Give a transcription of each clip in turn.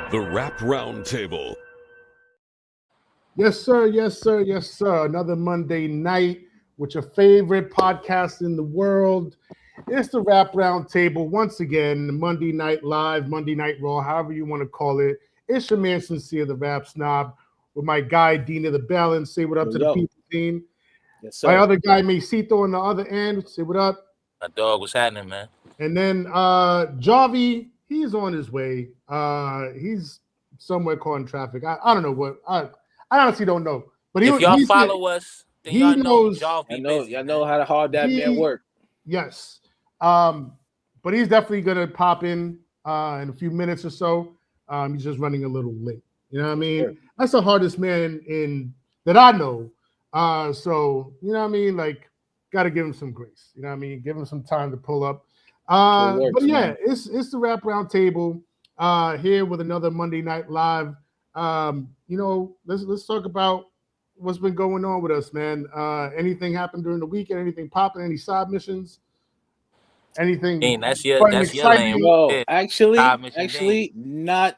The Rap Roundtable. Yes, sir. Yes, sir. Yes, sir. Another Monday night with your favorite podcast in the world. It's the Rap Roundtable once again. Monday Night Live, Monday Night Raw, however you want to call it. It's your man Sincere, the Rap Snob, with my guy Dean of the Balance. Say what up to the people, Dean. Yes, sir. My other guy Macito on the other end. Say what up. My dog, what's happening, man? And then Javi, he's on his way. He's somewhere caught in traffic. I don't know what. I honestly don't know. But if y'all follow us, then he y'all knows. Y'all know how hard that man work. Yes. But he's definitely gonna pop in a few minutes or so. He's just running a little late. You know what I mean? Sure. That's the hardest man that I know. So you know what I mean? Like, gotta give him some grace. You know what I mean? Give him some time to pull up. But yeah, man. It's the Rap Roundtable here with another Monday Night Live. Let's talk about what's been going on with us, man. Anything happened during the weekend? Anything popping? Any side missions? Anything? Dean, that's your lane. Bro, actually, not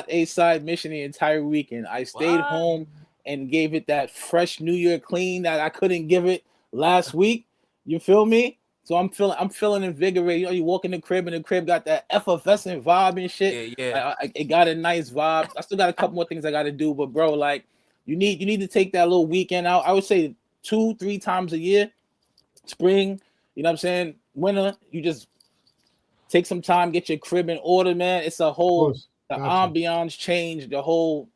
a side mission the entire weekend. I stayed home and gave it that fresh New Year clean that I couldn't give it last week. You feel me? So I'm feeling invigorated. You know, you walk in the crib and the crib got that effervescent vibe and shit. Yeah. It got a nice vibe. I still got a couple more things I got to do, but bro, like you need to take that little weekend out. I would say 2-3 times a year. Spring, you know what I'm saying? Winter, you just take some time, get your crib in order, man. It's a whole ambiance change, the whole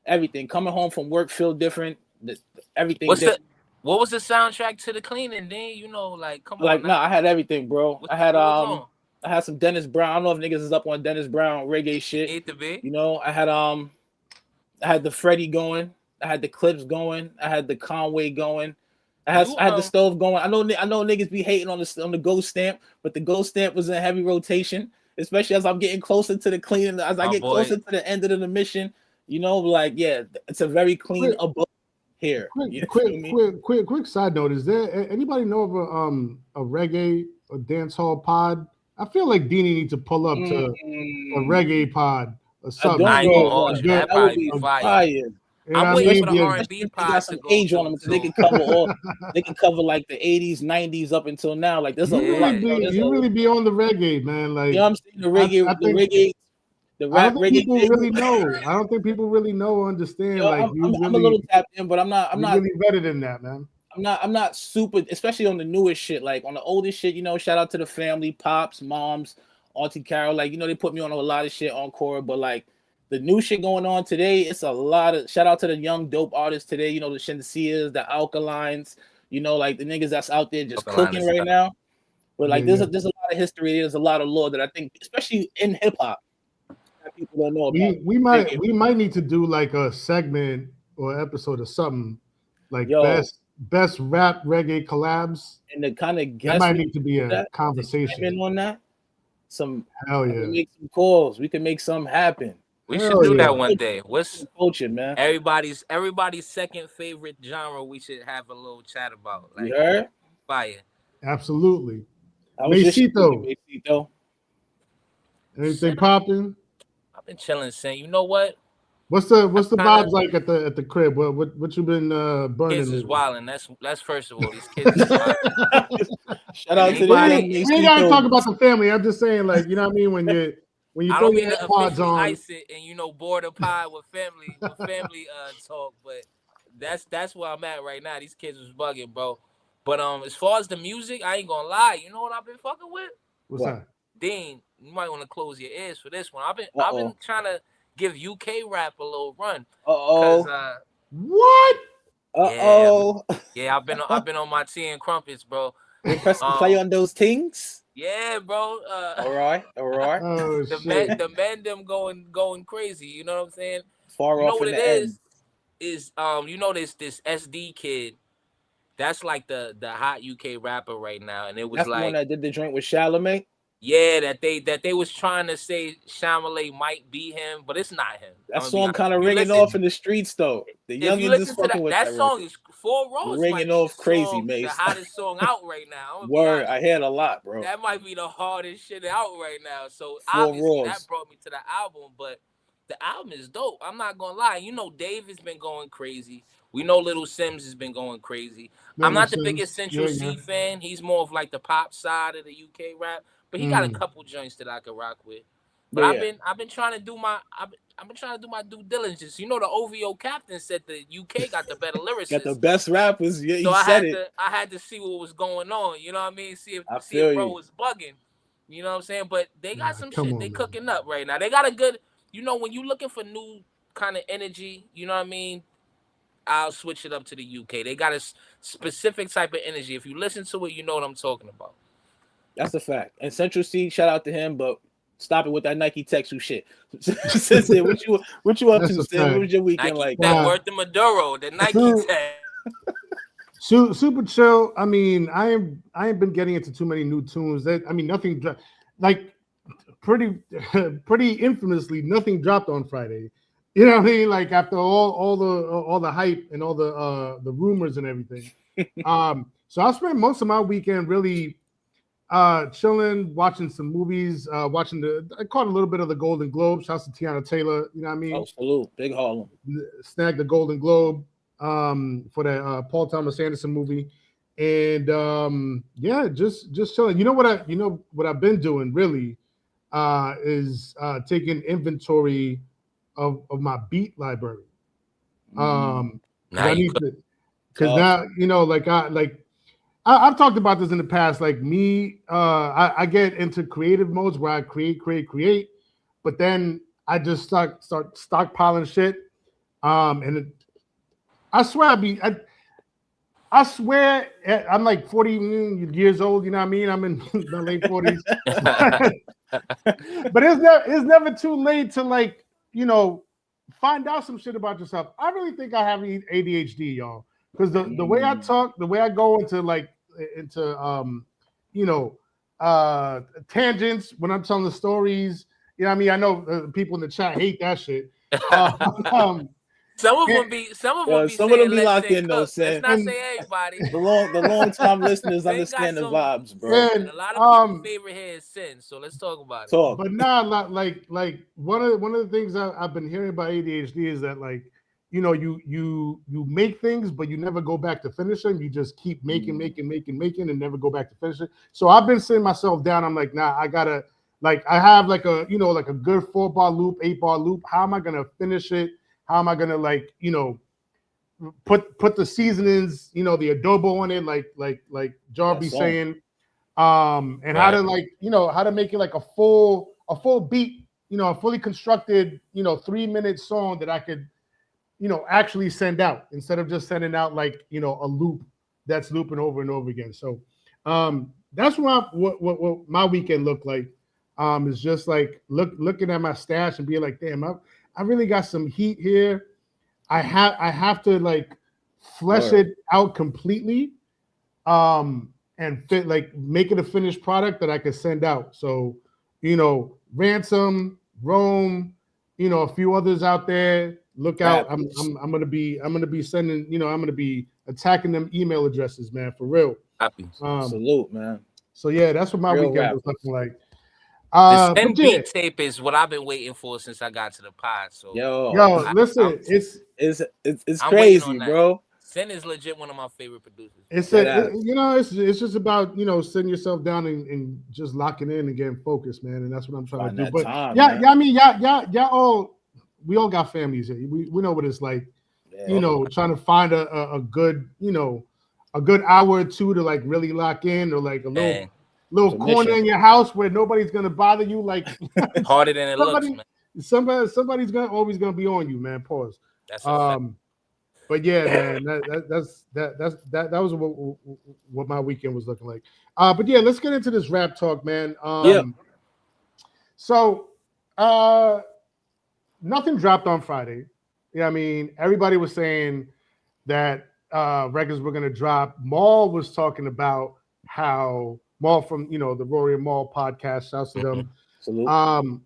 everything. Coming home from work feel different. Everything. What was the soundtrack to the cleaning? Then come on. Like, I had everything, bro. I had some Dennis Brown. I don't know if niggas is up on Dennis Brown reggae shit. You know, I had the Freddie going. I had the Clips going. I had the Conway going. I had the stove going. I know niggas be hating on the Ghost Stamp, but the Ghost Stamp was in heavy rotation, especially as I'm getting closer to the cleaning. As I get closer to the end of the mission, you know, like it's a very clean abode. Here. Quick side note: is there anybody know of a reggae or dance hall pod? I feel like Deanie needs to pull up to a reggae pod or something. That would be fire. I'm waiting for the R&B pod. They got some age on them, so they can cover all. They can cover like the 80s, 90s up until now. Like there's a lot. You really be on the reggae, man. Like, you know what I'm saying? The reggae. The rap reggae. People really know. I don't think people really know or understand. Yo, like I'm a little tapped in, but I'm not really better than that, man. I'm not super, especially on the newest shit. Like on the oldest shit, you know, shout out to the family, pops, moms, Auntie Carol. Like, you know, they put me on a lot of shit on Cora, but like the new shit going on today, it's a lot of shout out to the young dope artists today. You know, the Shenseas, the Alkalines. You know, like the niggas that's out there just cooking right now. But like there's a lot of history. There's a lot of lore that I think, especially in hip hop, people don't know about. We might need to do like a segment or episode or something like best rap reggae collabs, and the kind of guests that might need to be a conversation on that. Some hell yeah, we can make some calls. We can make something happen. We should do that one day. What's culture, man? Everybody's second favorite genre. We should have a little chat about. Like, you heard? Fire. Absolutely. Macito. Anything popping? I've been chilling, saying, you know what? What's the vibes like at the crib? What you been burning? Kids is wilding. That's first of all. These kids is wilding. Shout out to we ain't gotta talk about the family. I'm just saying, like, you know what I mean, when you throw your AirPods on, ice it and board a pie with family talk. But that's where I'm at right now. These kids was bugging, bro. But as far as the music, I ain't gonna lie. You know what I've been fucking with? What's that? Dean, you might want to close your ears for this one. I've been trying to give UK rap a little run. What? Yeah, I've been on my tea and crumpets, bro. Play on those things. Yeah, bro. All right. Oh, the men them going crazy. You know what I'm saying? Far you off know what in it the is? end. Is you know this SD kid. That's like the hot UK rapper right now, and it was that's like the one that did the drink with Chalamet. Yeah, that they was trying to say Chalamet might be him, but it's not him. That song kind of ringing off in the streets though. The youngins is fucking with that song. Is 4 Rows ringing off crazy, mate. The hottest song out right now. Word, I heard a lot, bro. That might be the hardest shit out right now. So 4 obviously Rows. That brought me to the album, but the album is dope. I'm not gonna lie. You know, Dave has been going crazy. We know Little Sims has been going crazy. I'm not the biggest Central C fan. He's more of like the pop side of the UK rap, but he got a couple joints that I could rock with. But I've been trying to do my I've been trying to do my due diligence. You know, the OVO captain said the UK got the better lyricists, got the best rappers. Yeah, so I had to see what was going on. You know what I mean? See if bro was bugging. You know what I'm saying? But they got some shit they cooking up right now. They got a good. You know, when you looking for new kind of energy, you know what I mean? I'll switch it up to the UK. They got a specific type of energy. If you listen to it, you know what I'm talking about. That's a fact. And Central C, shout out to him, but stop it with that Nike Texu shit. Sid, what you up to, Sid? What was your weekend Nike like? That worth the Maduro, the Nike tag. Super chill. I mean, I ain't been getting into too many new tunes. Nothing like pretty infamously, nothing dropped on Friday. You know what I mean? Like after all the hype and all the rumors and everything. So I spent most of my weekend really chilling, watching some movies, I caught a little bit of the Golden Globe. Shouts to Tiana Taylor, you know what I mean? Oh, salute. Big Harlem. Snagged the Golden Globe for that Paul Thomas Anderson movie. And just chilling. You know what I've been doing really is taking inventory of my beat library. Because now, you know, I've talked about this in the past. Like me, I get into creative modes where I create, but then I just start stockpiling shit. I swear I'm like 40 years old. You know what I mean? I'm in my late 40s. But it's never too late to, like, you know, find out some shit about yourself. I really think I have ADHD, y'all, because the way I talk, the way I go into tangents when I'm telling the stories. You know what I mean? I know people in the chat hate that shit. Some of them be locked in though, Let's not say everybody. The long time listeners understand the vibes, bro. And a lot of people's favorite here is sin, so let's talk about it. But nah, like one of the things I've been hearing about ADHD is that, like, you know, you make things, but you never go back to finish them. You just keep making and never go back to finish it. So I've been sitting myself down. I'm like, nah, I gotta, like, I have like a, you know, like a good 4-bar loop, 8-bar loop. How am I gonna finish it? How am I gonna, like, you know, put the seasonings, you know, the adobo on it, like Jarby saying, and how to, like, you know, how to make it like a full beat, you know, a fully constructed, you know, 3-minute song that I could, you know, actually send out instead of just sending out, like, you know, a loop that's looping over and over again. So that's what my weekend looked like. Is just like looking at my stash and being like, damn, I really got some heat here. I have to, like, flesh it out completely, and make it a finished product that I could send out. So, you know, Ransom, Rome, you know, a few others out there. Look out! I'm gonna be sending. You know, I'm gonna be attacking them email addresses, man, for real. Happy. Salute, man. So yeah, that's what my weekend was looking like. The 10 beat tape is what I've been waiting for since I got to the pod. So yo, listen, it's crazy, bro. Sin is legit one of my favorite producers. It's just about, you know, sitting yourself down and just locking in and getting focused, man. And that's what I'm trying to do. But I mean, we all got families here. We know what it's like, you know, trying to find a good, you know, a good hour or two to, like, really lock in, or like a little corner in your house where nobody's gonna bother you. Like, harder than it looks, man. Somebody's always gonna be on you, man. Pause. That's a fact. But yeah, man, that was what my weekend was looking like. But yeah, let's get into this rap talk, man. So nothing dropped on Friday. Yeah, I mean, everybody was saying that records were gonna drop. Maul was talking about how Maul from, you know, the Rory and Maul podcast, shouts to them.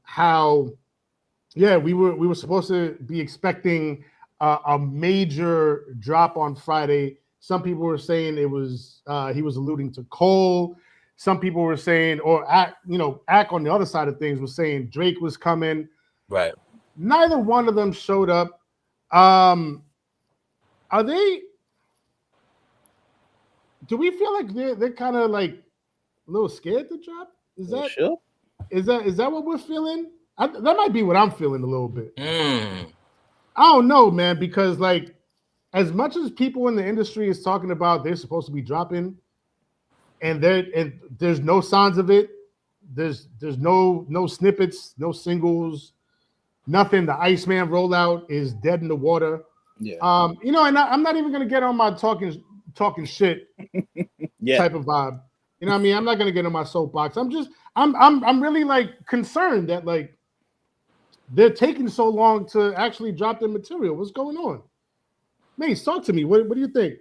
How we were supposed to be expecting a major drop on Friday. Some people were saying it was he was alluding to Cole. Some people were saying, or Ack on the other side of things was saying Drake was coming. Right. Neither one of them showed up. Are they? Do we feel like they're kind of like a little scared to drop? Is that Sure. is that what we're feeling? That might be what I'm feeling a little bit. Mm. I don't know, man, because like as much as people in the industry is talking about they're supposed to be dropping, and there's no signs of it. There's no snippets, no singles, nothing. The Iceman rollout is dead in the water. Yeah. And I'm not even gonna get on my talking shit type of vibe. You know what I mean? I'm not gonna get on my soapbox. I'm really like concerned that like they're taking so long to actually drop their material. What's going on? Mace, talk to me. What do you think?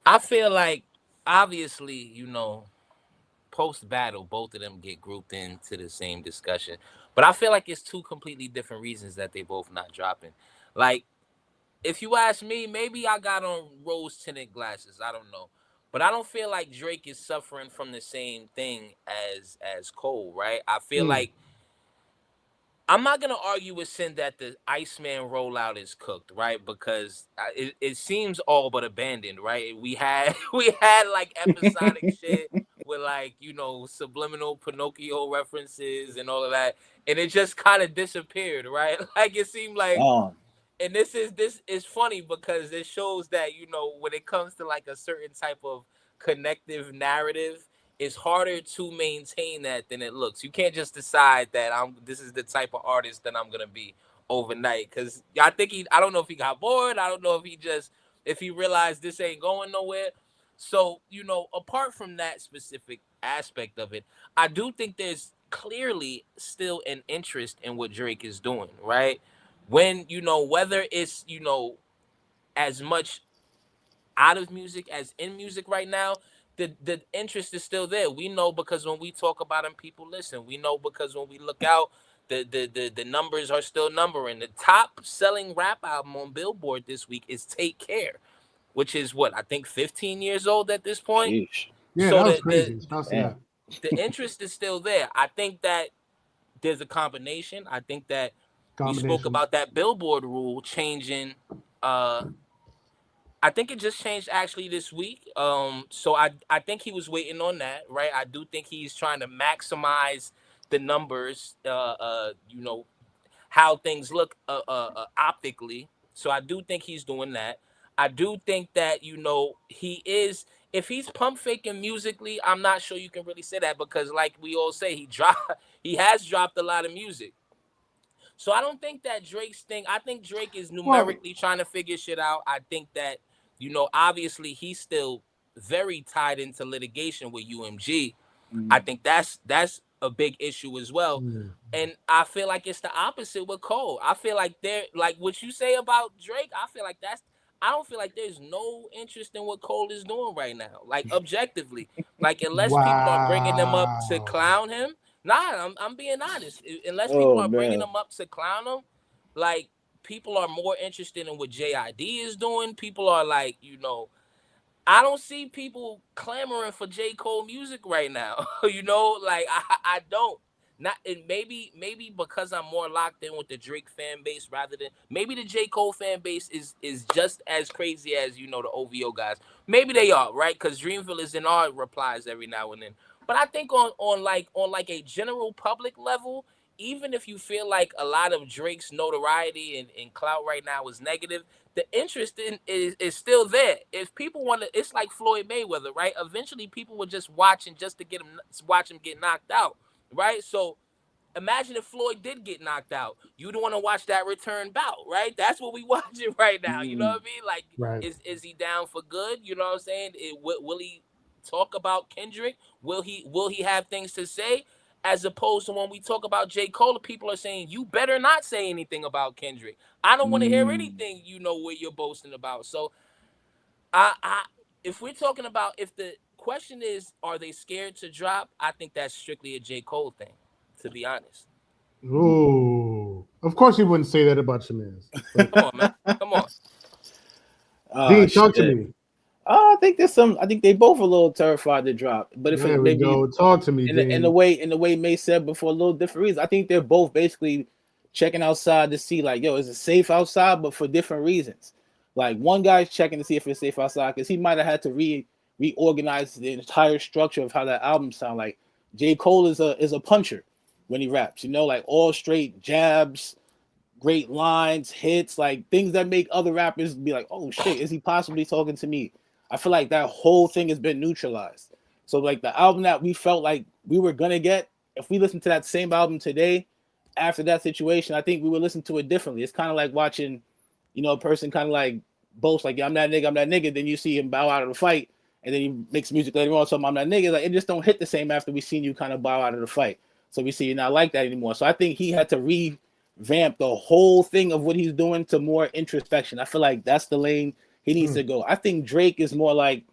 I feel like obviously, post battle, both of them get grouped into the same discussion. But I feel like it's two completely different reasons that they both not dropping. Like, if you ask me, maybe I got on rose tinted glasses. I don't know. But I don't feel like Drake is suffering from the same thing as Cole, right? I feel like I'm not gonna argue with Sin that the Iceman rollout is cooked, right? Because it seems all but abandoned, right? We had like episodic shit with like subliminal Pinocchio references and all of that, and it just kind of disappeared, right? Like it seemed like. And this is funny because it shows that when it comes to like a certain type of connective narrative, it's harder to maintain that than it looks. You can't just decide that this is the type of artist that I'm gonna be overnight. Because I don't know if he got bored. I don't know if he realized this ain't going nowhere. So apart from that specific aspect of it, I do think there's clearly still an interest in what Drake is doing, right? When whether it's as much out of music as in music right now, the interest is still there. We know because when we talk about him, people listen. We know because when we look out, the numbers are still numbering. The top selling rap album on Billboard this week is Take Care, which is what I think 15 years old at this point. Yeesh. Yeah, So that was crazy. the interest is still there. I think that there's a combination. I think that we spoke about that Billboard rule changing. I think it just changed actually this week. So I think he was waiting on that, right? I do think he's trying to maximize the numbers. How things look optically. So I do think he's doing that. I do think that he is. If he's pump faking musically, I'm not sure you can really say that because, like we all say, he has dropped a lot of music. So I don't think that Drake's thing. I think Drake is numerically trying to figure shit out. I think that obviously he's still very tied into litigation with UMG. I think that's a big issue as well. And I feel like it's the opposite with Cole. I feel like they're like what you say about Drake. I feel like I don't feel like there's no interest in what Cole is doing right now. Like objectively, like unless people are bringing them up to clown him. Nah, I'm being honest. Unless people are bringing them up to clown him, like people are more interested in what JID is doing. People are like, I don't see people clamoring for J. Cole music right now. Like I don't. Not and maybe because I'm more locked in with the Drake fan base rather than maybe the J. Cole fan base is just as crazy as the OVO guys. Maybe they are, right? Because Dreamville is in our replies every now and then. But I think on like a general public level, even if you feel like a lot of Drake's notoriety and clout right now is negative, the interest is still there. If people want to, it's like Floyd Mayweather, right? Eventually, people were just watching just to watch him get knocked out, right? So imagine if Floyd did get knocked out. You'd want to watch that return bout, right? That's what we watching right now. You know what I mean? Like, right. Is he down for good? You know what I'm saying? Will he talk about Kendrick? Will he have things to say? As opposed to when we talk about J. Cole, people are saying, you better not say anything about Kendrick. I don't want to hear anything what you're boasting about. So if we're talking about, if the question is, are they scared to drop? I think that's strictly a J. Cole thing, to be honest. Ooh. Of course you wouldn't say that about your man. Come on, man. Come on. Dean, talk to me. I think I think they both a little terrified to drop. But if maybe talk to me, in the way May said before, a little different reasons. I think they're both basically checking outside to see like, yo, is it safe outside? But for different reasons. Like one guy's checking to see if it's safe outside because he might have had to reorganize the entire structure of how that album sound. Like J. Cole is a puncher when he raps, you know, like all straight jabs, great lines, hits, like things that make other rappers be like, oh shit, is he possibly talking to me? I feel like that whole thing has been neutralized. So like the album that we felt like we were gonna get, if we listen to that same album today, after that situation, I think we would listen to it differently. It's kind of like watching, you know, a person kind of like boast like, yeah, I'm that nigga. Then you see him bow out of the fight, and then he makes music later on. So I'm that nigga. Like it just don't hit the same after we seen you kind of bow out of the fight. So we see you not like that anymore. So I think he had to revamp the whole thing of what he's doing to more introspection. I feel like that's the lane he needs to go. I think Drake is more like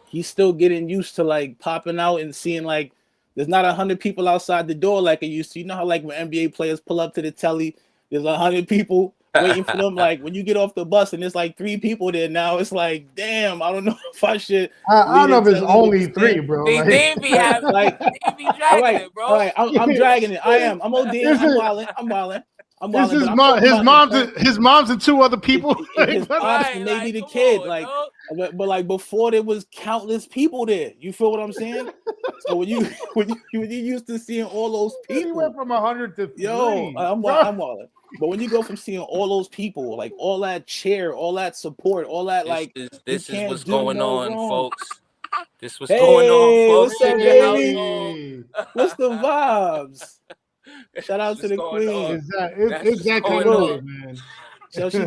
he's still getting used to like popping out and seeing like there's not 100 people outside the door like it used to. You know how like when NBA players pull up to the telly, there's 100 people waiting for them. Like when you get off the bus and there's like 3 people there now, it's like, damn, I don't know if I should. I don't know if it's only 3, bro. They be having, like, they be dragging it, bro. All right, I'm dragging it. I am. I'm ODing. I'm wilding. This is his mom's and 2 other people. His pops and maybe the kid. Like, but like before there was countless people there. You feel what I'm saying? So when you used to seeing all those people, you went from 100 to 3. I'm wilding. But when you go from seeing all those people, like all that cheer, all that support, all that this is what's going on, folks. This was going on, folks. What's up, baby? What's the vibes? Shout out to the queen. It's that kind of way, man. So she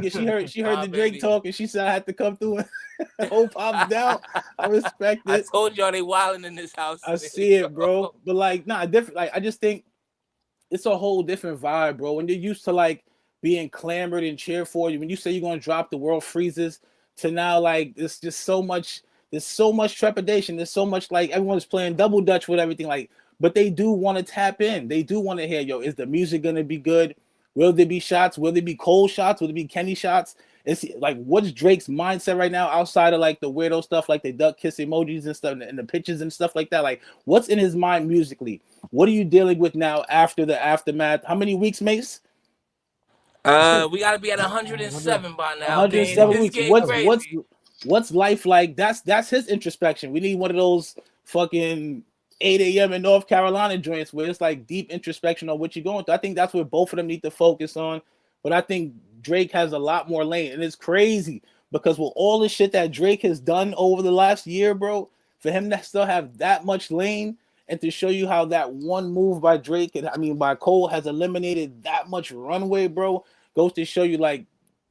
heard the Drake talk and she said I had to come through and hold pops down. I respect it. I told y'all they wilding in this house. I see it, bro. But like, different. Like I just think it's a whole different vibe, bro. When you're used to like being clamored and cheered for you, when you say you're gonna drop, the world freezes, to now like it's just so much. There's so much trepidation. There's so much like everyone's playing double dutch with everything. Like, but they do want to tap in. They do want to hear, yo, is the music gonna be good? Will there be shots? Will there be Cole shots? Will there be Kenny shots? It's like, what's Drake's mindset right now outside of like the weirdo stuff, like the duck kiss emojis and stuff, and the pictures and stuff like that? Like, what's in his mind musically? What are you dealing with now after the aftermath? How many weeks, Mace? We gotta be at 107 by now. 107 weeks. What's life like? That's his introspection. We need one of those fucking 8 a.m. in North Carolina joints where it's like deep introspection on what you're going through. I think that's what both of them need to focus on. But I think Drake has a lot more lane, and it's crazy because with all the shit that Drake has done over the last year, bro, for him to still have that much lane and to show you how that one move by Drake by Cole has eliminated that much runway, bro, goes to show you like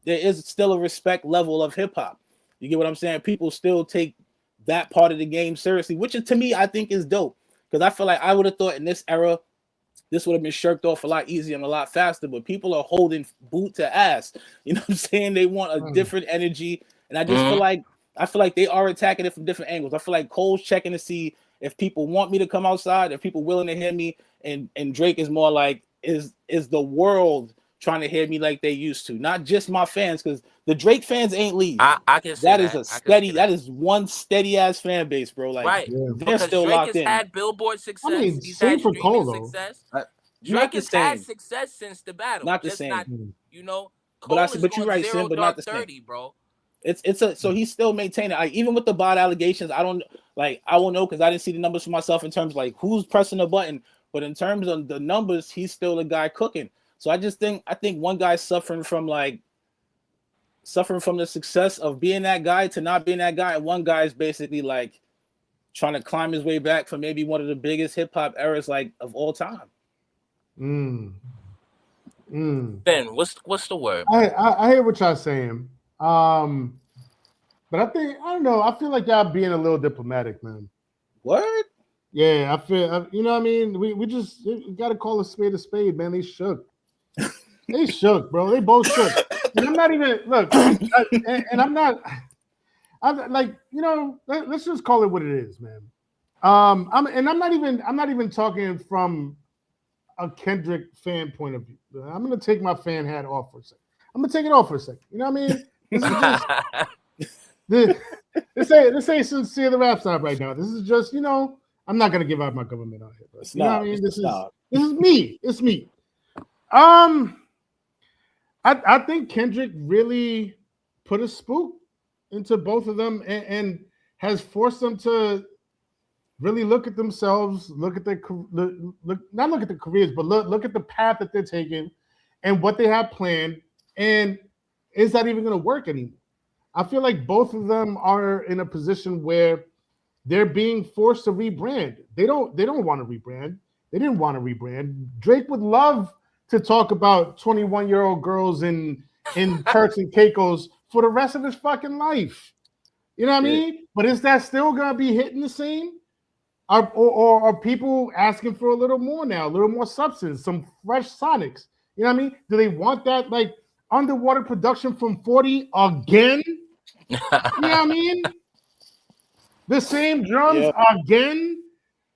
there is still a respect level of hip hop. You get what I'm saying? People still take that part of the game seriously, which is, to me, I think is dope. Because I feel like I would have thought in this era, this would have been shirked off a lot easier and a lot faster. But people are holding boot to ass. You know what I'm saying? They want a different energy. And I just feel like they are attacking it from different angles. I feel like Cole's checking to see if people want me to come outside, if people willing to hear me. And Drake is more like, is the world trying to hear me like they used to, not just my fans, because the Drake fans ain't leave. I can see that is a steady. That is one steady ass fan base, bro. Like, right? They're because still Drake locked has in. had Billboard success. I mean, He's same had for Cole, streaming though. success. Not Drake the has same. had success since the battle. Not the Just same. Not, you know, But Cole is you're going right, 0 Sim, but not the same. 30, bro. So he's still maintaining. Like, even with the bot allegations, I won't know because I didn't see the numbers for myself in terms of like who's pressing the button. But in terms of the numbers, he's still the guy cooking. So I think one guy's suffering from the success of being that guy to not being that guy, and one guy is basically like trying to climb his way back for maybe one of the biggest hip hop eras like of all time. Ben, what's the word? I hear what y'all saying. But I don't know. I feel like y'all being a little diplomatic, man. Word? Yeah, I feel. You know what I mean? We just got to call a spade, man. They shook. They shook, bro. They both shook. And I'm not even I'm like, you know, let's just call it what it is, man. I'm not even talking from a Kendrick fan point of view. I'm gonna take my fan hat off for a second. I'm gonna take it off for a second. You know what I mean? This ain't sincere the rap side right now. This is just, you know, I'm not gonna give out my government out here. Bro. You know what I mean? This is me. It's me. I think Kendrick really put a spook into both of them and has forced them to really look at themselves, look at their not look at their careers, but look at the path that they're taking and what they have planned. And is that even going to work anymore? I feel like both of them are in a position where they're being forced to rebrand. They don't want to rebrand. They didn't want to rebrand. Drake would love to talk about 21-year-old girls in Turks and Caicos for the rest of his fucking life. You know what I mean? But is that still gonna be hitting the same? Or are people asking for a little more now, a little more substance, some fresh sonics? You know what I mean? Do they want that like underwater production from 40 again? You know what I mean? The same drums again,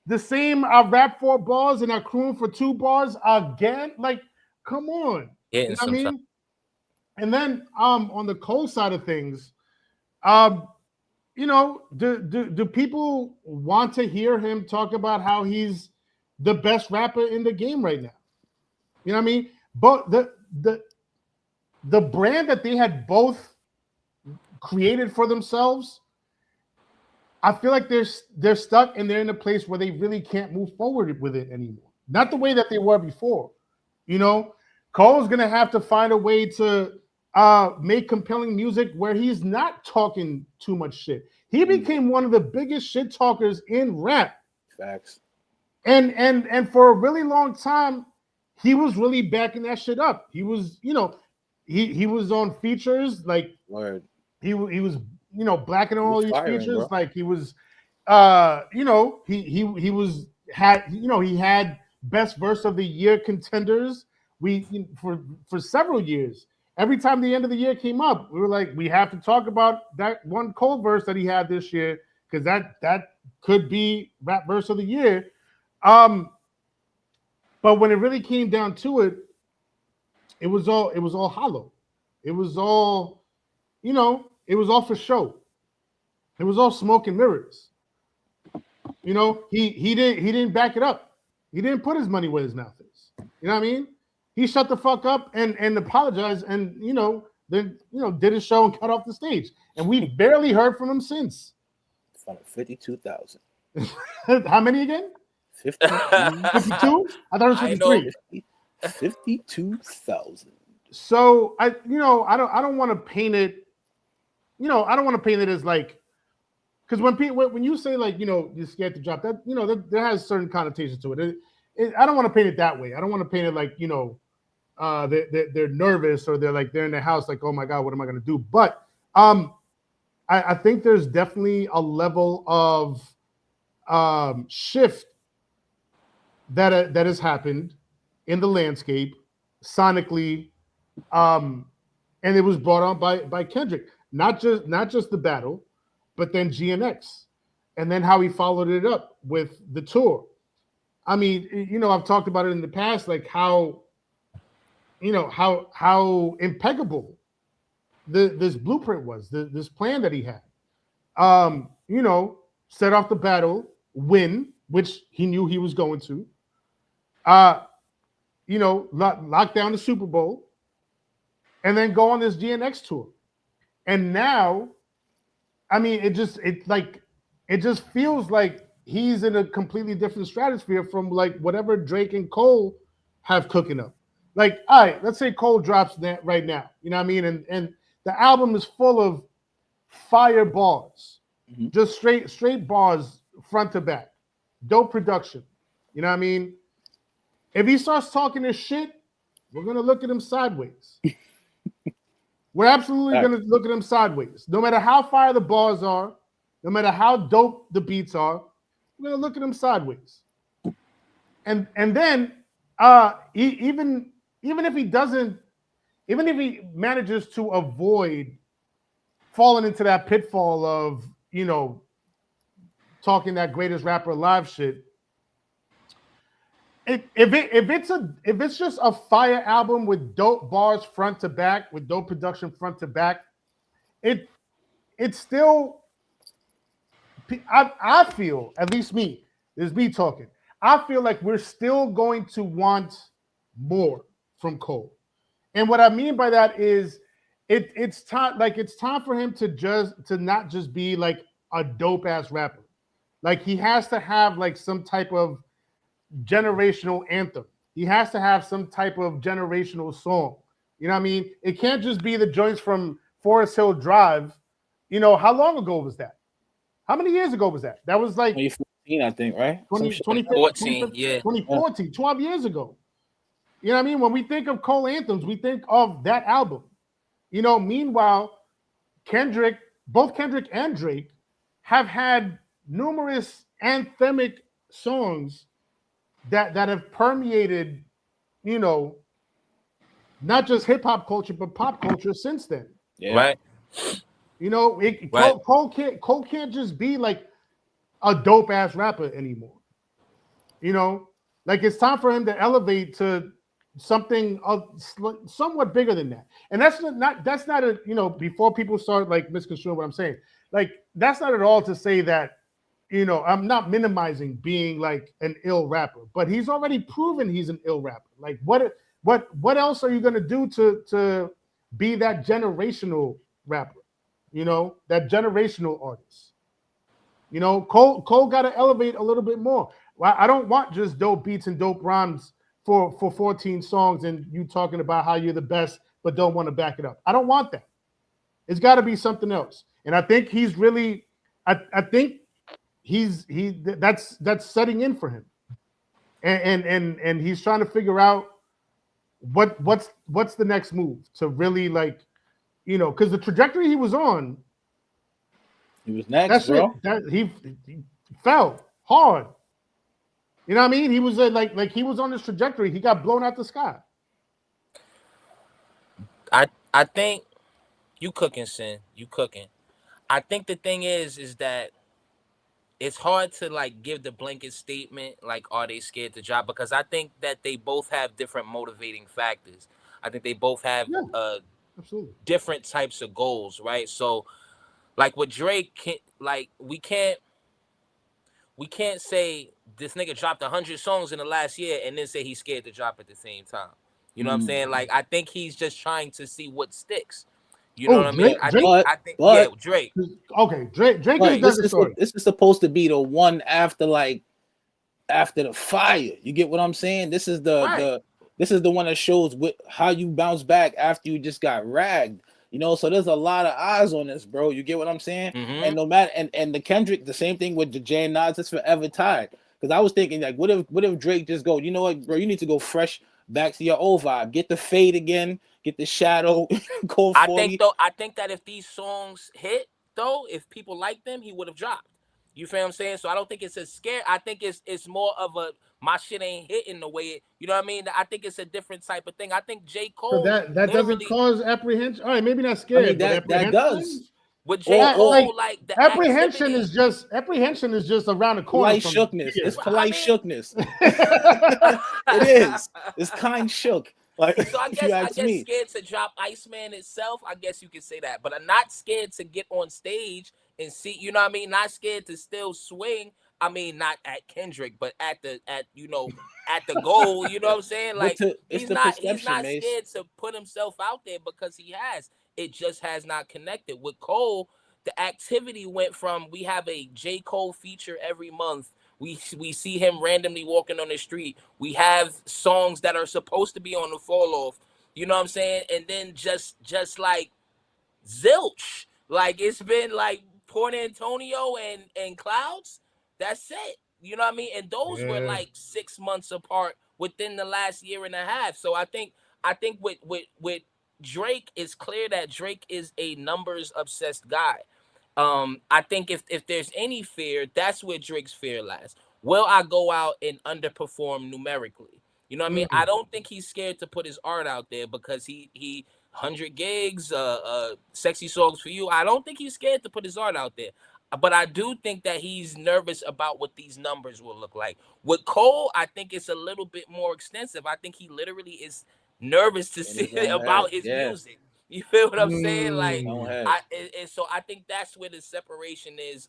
the same rap 4 bars and crewing for 2 bars again. Like, come on. You know what I mean? And then on the Cole side of things, you know, do people want to hear him talk about how he's the best rapper in the game right now? You know what I mean? But the brand that they had both created for themselves, I feel like they're stuck and they're in a place where they really can't move forward with it anymore. Not the way that they were before. You know, Cole's gonna have to find a way to make compelling music where he's not talking too much shit. He became one of the biggest shit talkers in rap. Facts. And for a really long time, he was really backing that shit up. He was, you know, he was on features like Word. He was, you know, blacking all these features. Bro. Like he was, you know, he had best verse of the year contenders. For several years. Every time the end of the year came up, we were like, we have to talk about that one Cole verse that he had this year because that could be rap verse of the year. But when it really came down to it, it was all hollow. It was all, you know, it was all for show. It was all smoke and mirrors. You know, he didn't back it up. He didn't put his money where his mouth is. You know what I mean? He shut the fuck up and apologized and, you know, then, you know, did his show and cut off the stage. And we barely heard from him since. 52,000. How many again? 52? I thought it was 53. 52,000. So I don't want to paint it, you know, I don't want to paint it as like, because when you say like, you know, you're scared to drop that, you know, there has certain connotations to it. I don't want to paint it that way. I don't want to paint it like, you know, they're nervous or they're in their house like, oh my God, what am I going to do? But I think there's definitely a level of shift that has happened in the landscape sonically, and it was brought on by Kendrick. Not just the battle, but then GNX, and then how he followed it up with the tour. I mean, you know, I've talked about it in the past, like how, you know, how impeccable this blueprint was, this plan that he had. You know, set off the battle, win, which he knew he was going to. You know, lock down the Super Bowl, and then go on this GNX tour. And now, I mean, it just feels like he's in a completely different stratosphere from like whatever Drake and Cole have cooking up. Like, all right, let's say Cole drops that right now. You know what I mean? And the album is full of fire bars, just straight bars front to back, dope production. You know what I mean? If he starts talking this shit, we're gonna look at him sideways. We're absolutely gonna look at him sideways. No matter how fire the bars are, no matter how dope the beats are, we're gonna look at him sideways. And then even if he manages to avoid falling into that pitfall of, you know, talking that greatest rapper alive shit, if it's just a fire album with dope bars front to back, with dope production front to back, it's still, I feel, at least me, this is me talking, I feel like we're still going to want more. from Cole. And what I mean by that is it's time for him to not just be like a dope ass rapper. Like he has to have like some type of generational anthem. He has to have some type of generational song. You know what I mean? It can't just be the joints from Forest Hill Drive. You know, how long ago was that? How many years ago was that? That was like 2014, I think, right? 2014, yeah. 2014, 12 years ago. You know what I mean? When we think of Cole anthems, we think of that album. You know, meanwhile, both Kendrick and Drake have had numerous anthemic songs that have permeated, you know, not just hip hop culture, but pop culture since then. Yeah. Right. You know, Cole can't just be like a dope ass rapper anymore. You know, like it's time for him to elevate to something somewhat bigger than that. And that's not a, you know, before people start like misconstruing what I'm saying, like that's not at all to say that, you know, I'm not minimizing being like an ill rapper, but he's already proven he's an ill rapper. Like what else are you gonna do to be that generational rapper? You know, that generational artist. You know, Cole got to elevate a little bit more. I don't want just dope beats and dope rhymes for 14 songs and you talking about how you're the best but don't want to back it up. I don't want that. It's got to be something else. And I think he's really, I think that's setting in for him. And he's trying to figure out what's the next move to really like, you know, because the trajectory he was on, he was next, bro. He fell hard. You know what I mean? He was like he was on this trajectory. He got blown out the sky. I think you cooking, Sin. You cooking. I think the thing is that it's hard to like give the blanket statement like are they scared to drop, because I think that they both have different motivating factors. I think they both have absolutely different types of goals, right? So like with Drake, like we can't say this nigga dropped 100 songs in the last year and then say he's scared to drop at the same time. You know what I'm saying? Like I think he's just trying to see what sticks. You know what I mean? I think Drake. Okay, Drake is the story. This is supposed to be the one after the fire. You get what I'm saying? This is the one that shows how you bounce back after you just got ragged. You know, so there's a lot of eyes on this, bro. You get what I'm saying? Mm-hmm. And no matter and the Kendrick, the same thing with the Jay and Nas, it's forever tied. Because I was thinking, like, what if Drake just go, you know what, bro, you need to go fresh back to your old vibe. Get the fade again, get the shadow, Cold 40. I think that if these songs hit, though, if people like them, he would have dropped. You feel what I'm saying? So I don't think it's a scare. I think it's more of a my shit ain't hitting the way it, you know what I mean? I think it's a different type of thing. I think J. Cole. So that doesn't cause apprehension. All right, maybe not scared. I mean, that does. With J. Cole, like the apprehension is just around the corner. Polite shookness. It's polite shookness. It is. It's kind shook. Like, so I guess scared to drop Iceman itself. I guess you could say that, but I'm not scared to get on stage and see. You know what I mean? Not scared to still swing. I mean, not at Kendrick, but at the goal. You know what I'm saying? Like he's not scared to put himself out there because he has. It just has not connected with Cole. The activity went from we have a J. Cole feature every month. We see him randomly walking on the street. We have songs that are supposed to be on the fall off. You know what I'm saying? And then just like zilch. Like it's been like Port Antonio and Clouds. That's it. You know what I mean? And those were like 6 months apart within the last year and a half. So I think with Drake, it's clear that Drake is a numbers obsessed guy. I think if there's any fear, that's where Drake's fear lies. Will I go out and underperform numerically? You know what I mean? I don't think he's scared to put his art out there because he 100 gigs, sexy songs for you. I don't think he's scared to put his art out there. But I do think that he's nervous about what these numbers will look like. With Cole, I think it's a little bit more extensive. I think he literally is nervous to see about his music. You feel what I'm saying? Like, so I think that's where the separation is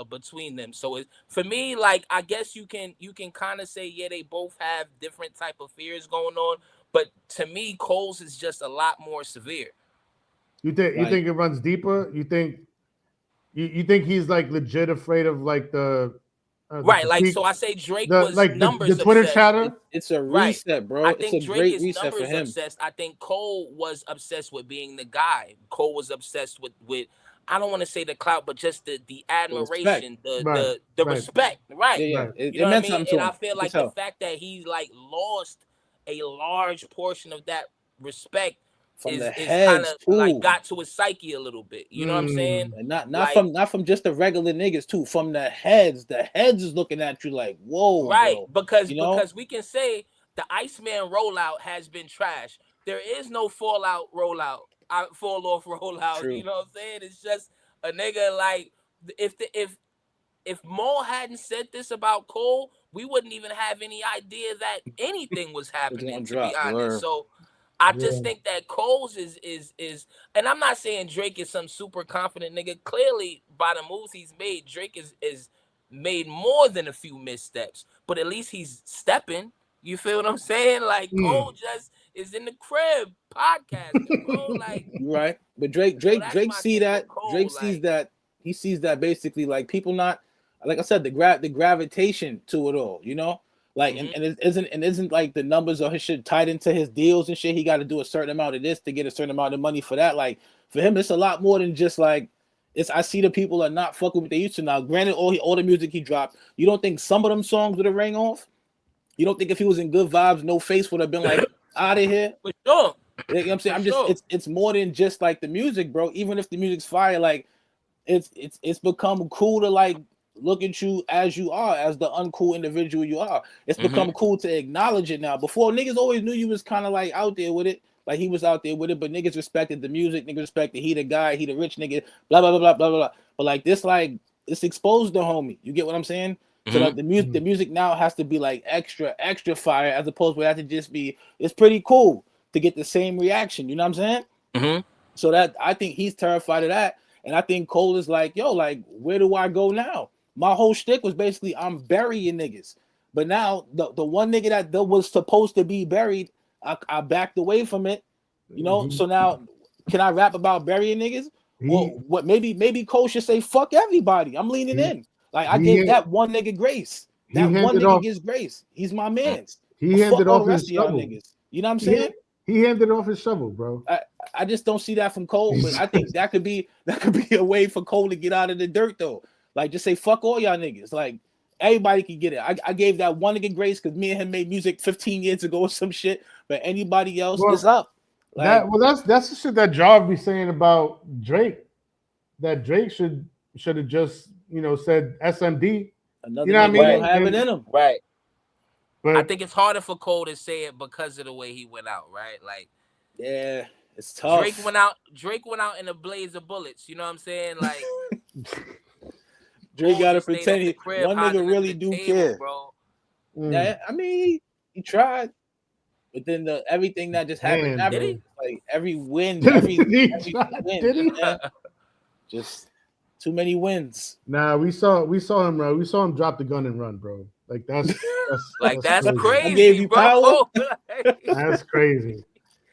between them. So for me, like, I guess you can kind of say, yeah, they both have different type of fears going on. But to me, Cole's is just a lot more severe. You think it runs deeper? You think he's like legit afraid of like the right? Like, critique, so I say Drake was like numbers the Twitter obsessed. chatter. It's a Right. reset, bro. I It's think a Drake great is reset for numbers him. obsessed. I think Cole was obsessed with being the guy. Cole was obsessed with I don't want to say the clout, but just the admiration, the respect, right? Yeah. Right. It You know what I meant mean? something to And him. I feel like the fact that he like lost a large portion of that respect from is the kind heads of too. like got to his psyche a little bit. You know what I'm saying? And not Like, from just the regular niggas too. From the heads. The heads is looking at you like, whoa, right, bro. because we can say the Iceman rollout has been trash. There is no fall off rollout. True. You know what I'm saying? It's just a nigga like if Mo hadn't said this about Cole, we wouldn't even have any idea that anything was happening, to be honest. Word. So I just think that Cole's is and I'm not saying Drake is some super confident nigga. Clearly, by the moves he's made, Drake is made more than a few missteps, but at least he's stepping. You feel what I'm saying? Like Cole just is in the crib podcasting, bro. Like, you're right. But Drake see that. Drake sees that. He sees that basically like people not, like I said, the gravitation to it all, you know? Like and it isn't like the numbers or his shit tied into his deals and shit. He got to do a certain amount of this to get a certain amount of money for that. Like for him, it's a lot more than just like I see the people are not fucking with what they used to now. Granted, all the music he dropped, you don't think some of them songs would have rang off? You don't think if he was in Good Vibes, No Face would have been like out of here? For sure. You know what I'm saying? It's more than just like the music, bro. Even if the music's fire, like it's become cool to like look at you as you are, as the uncool individual you are. It's become cool to acknowledge it now. Before, niggas always knew you was kind of like out there with it. Like he was out there with it, but niggas respected the music. Niggas respected he the guy, he the rich nigga, blah, blah, blah, blah, blah, blah. But like this, like, it's exposed the homie. You get what I'm saying? So like the music now has to be like extra fire, as opposed to it has to just be, it's pretty cool to get the same reaction. You know what I'm saying? So that I think he's terrified of that. And I think Cole is like, yo, like, where do I go now? My whole shtick was basically I'm burying niggas. But now the one nigga that was supposed to be buried, I backed away from it. You know, so now can I rap about burying niggas? Well, what maybe Cole should say fuck everybody. I'm leaning in. Like I gave that one nigga grace. That one nigga gets grace. He's my man's. He handed off his shovel. Niggas. You know what I'm saying? He handed off his shovel, bro. I just don't see that from Cole, but I think that could be a way for Cole to get out of the dirt though. Like just say fuck all y'all niggas. Like everybody can get it. I gave that one nigga grace because me and him made music 15 years ago or some shit. But anybody else is up. Like, that's the shit that Jarv be saying about Drake. That Drake should have just said SMD. Another you know what I mean? Don't have it in him. Right. But I think it's harder for Cole to say it because of the way he went out, right? Like, yeah, it's tough. Drake went out in a blaze of bullets. You know what I'm saying? Like, Drake got to pretend one nigga really do care, bro. Yeah, I mean, he tried, but then everything that just happened, like every win, did he? Just too many wins. Nah, we saw him, bro. We saw him drop the gun and run, bro. Like that's crazy. I gave you power. That's crazy.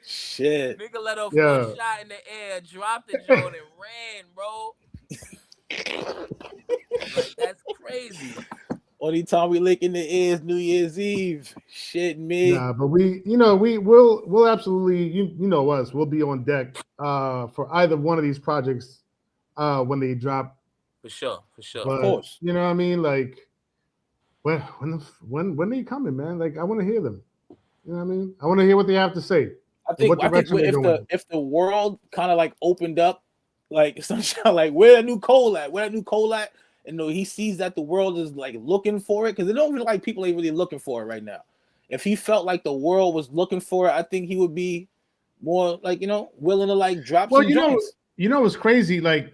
Shit. Nigga let off one shot in the air, dropped the joint and ran, bro. Like, that's crazy. Only time we lick in the air is New Year's Eve. Shit, me. Nah, but we'll absolutely, you know us. We'll be on deck for either one of these projects when they drop. For sure. But, of course. You know what I mean? Like, when they coming, man? Like, I want to hear them. You know what I mean? I want to hear what they have to say. I think if the world kind of like opened up, like sunshine, like where that new Cole at? And he sees that the world is like looking for it, because it don't feel like people ain't really looking for it right now. If he felt like the world was looking for it, I think he would be more like willing to like drop some joints. It's crazy. Like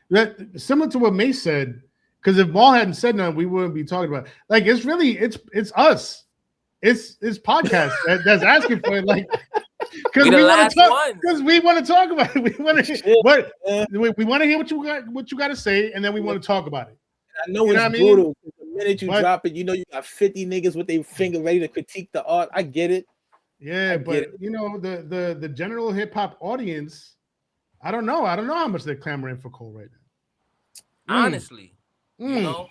that similar to what Mace said. Because if Maul hadn't said nothing, we wouldn't be talking about it. Like it's us. It's podcast that's asking for it. Like because we want to talk about it. We want to hear what you got to say, and then we want to talk about it. I know it's brutal. The minute you drop it, you got 50 niggas with their finger ready to critique the art. I get it. Yeah, but you know, the general hip hop audience, I don't know how much they're clamoring for Cole right now. Honestly, you know,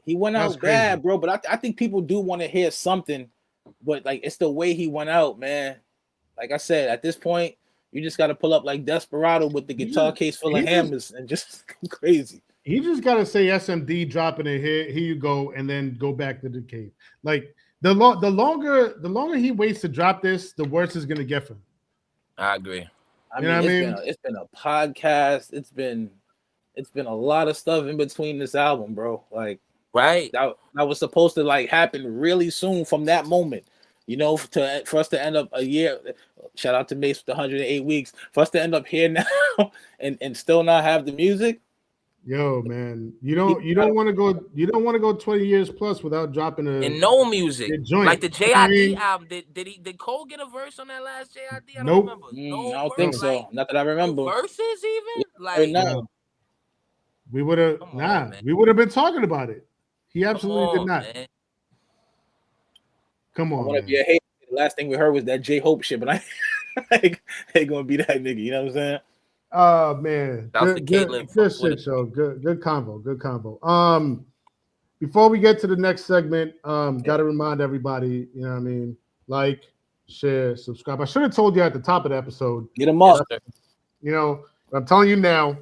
he went out bad, bro. But I think people do want to hear something, but like it's the way he went out, man. Like I said, at this point, you just got to pull up like Desperado with the guitar case full of hammers and just go crazy. He just got to say SMD dropping it here you go, and then go back to the cave. Like the longer he waits to drop this, the worse it's gonna get for him. I agree. I mean, it's been a podcast. It's been a lot of stuff in between this album, bro. Like, right, that was supposed to like happen really soon from that moment. You know, for us to end up a year. Shout out to Mace with the 108 weeks. For us to end up here now and still not have the music. Yo, man, you don't want to go 20 years plus without dropping no music. Like the JID album. Did Cole get a verse on that last JID? I don't remember. No, I don't think so. Like, not that I remember. No verses even? Like no. We would have we would have been talking about it. He absolutely did not. Man. Come on. Man. The last thing we heard was that J Hope shit, but I ain't gonna be that nigga, you know what I'm saying? Oh man, good shit, show. Good convo. Before we get to the next segment, gotta remind everybody, you know what I mean, like, share, subscribe. I should have told you at the top of the episode. Get them up. You know, I'm telling you now,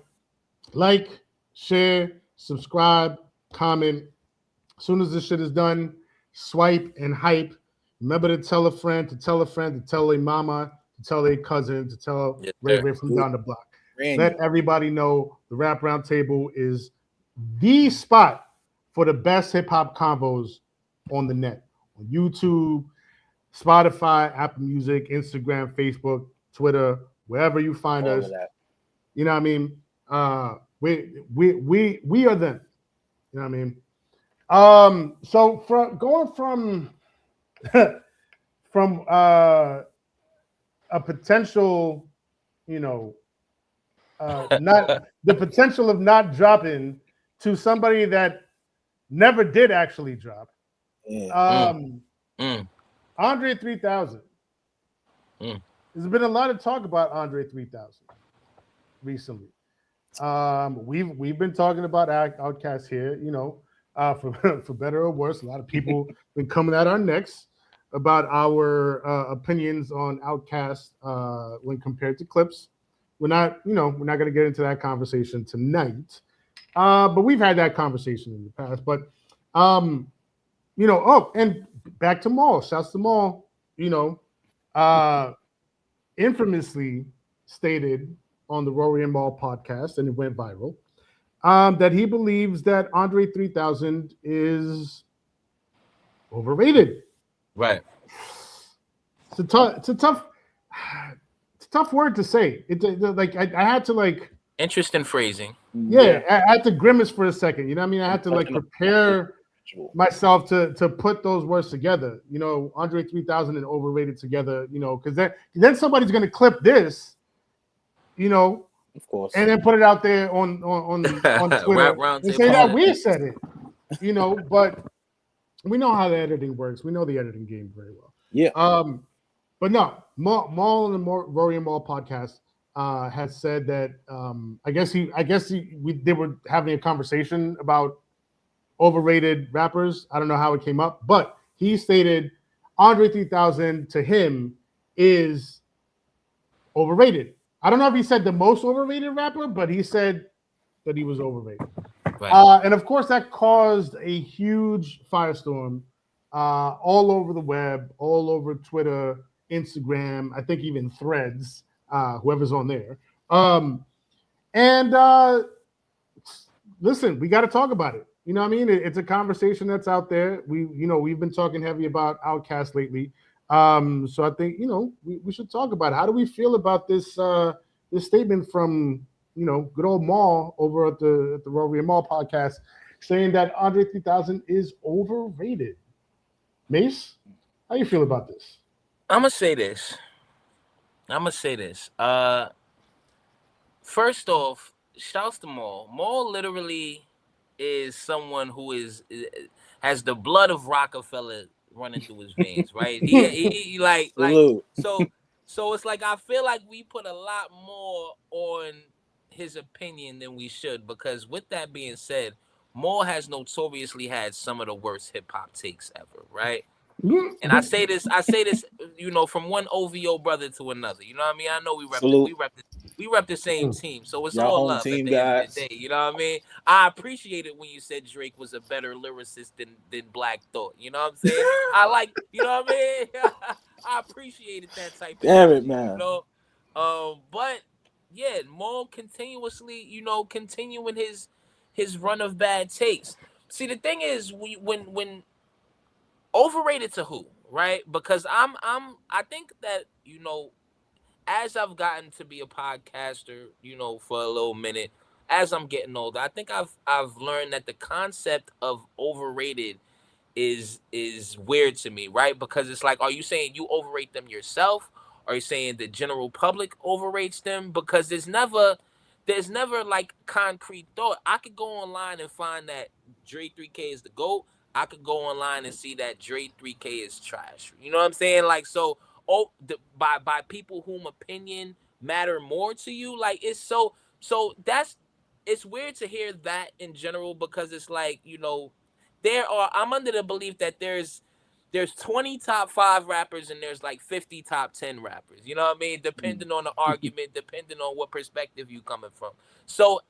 like, share, subscribe, comment. As soon as this shit is done, swipe and hype. Remember to tell a friend, to tell a mama, to tell a cousin, to tell Ray from down the block. Let everybody know the Rap Roundtable is the spot for the best hip hop convos on the net. On YouTube, Spotify, Apple Music, Instagram, Facebook, Twitter, wherever you find us. You know what I mean? We are them. You know what I mean? So going from a potential, you know, not the potential of not dropping to somebody that never did actually drop. Andre 3000. There's been a lot of talk about Andre 3000 recently. We've been talking about Outkast here, you know, for better or worse. A lot of people been coming at our necks about our opinions on Outkast when compared to Clips. We're not going to get into that conversation tonight, but we've had that conversation in the past. But and back to Maul. Shouts to Maul. You know, infamously stated on the Rory and Maul podcast, and it went viral, that he believes that Andre 3000 is overrated. Right. It's a tough word to say. I had to like interesting phrasing. Yeah, I had to grimace for a second. You know what I mean? I had to like prepare myself to put those words together. You know, Andre 3000 and overrated together. You know, because then somebody's gonna clip this. You know, of course, and then put it out there on Twitter and say that we said it. You know, but we know how the editing works. We know the editing game very well. Yeah. But no, Maul and the Rory and Maul podcast has said that they were having a conversation about overrated rappers. I don't know how it came up, but he stated Andre 3000 to him is overrated. I don't know if he said the most overrated rapper, but he said that he was overrated. Right. And of course, that caused a huge firestorm all over the web, all over Twitter, Instagram, I think even Threads, whoever's on there. Listen, we got to talk about it. You know what I mean? It's a conversation that's out there. We've been talking heavy about Outkast lately. So I think, we should talk about it. How do we feel about this statement from, good old Maul over at the Rory and Maul podcast saying that Andre 3000 is overrated? Mace, how you feel about this? I'm gonna say this. First off, shouts to Maul. Maul literally is someone who has the blood of Rockefeller running through his veins, right? He like so it's like I feel like we put a lot more on his opinion than we should, because with that being said, Maul has notoriously had some of the worst hip hop takes ever, right? And I say this, you know, from one OVO brother to another. You know what I mean? I know we rep the same team, so it's all love at the end of the day. You know what I mean? I appreciate it when you said Drake was a better lyricist than Black Thought. You know what I'm saying? I like, you know what I mean? I appreciated that type of energy. You know, but yeah, Maul continuously, you know, continuing his run of bad takes. See, the thing is, when overrated to who, right? Because I think that, you know, as I've gotten to be a podcaster, you know, for a little minute, as I'm getting older, I think I've learned that the concept of overrated is weird to me, right? Because it's like, are you saying you overrate them yourself? Are you saying the general public overrates them? Because there's never like concrete thought. I could go online and find that Dre 3K is the GOAT. I could go online and see that Dre 3K is trash. You know what I'm saying? Like, so by people whom opinion matter more to you, like it's so that's it's weird to hear that in general, because it's like, you know, I'm under the belief that there's 20 top 5 rappers and there's like 50 top 10 rappers. You know what I mean? Depending on the argument, depending on what perspective you coming from. So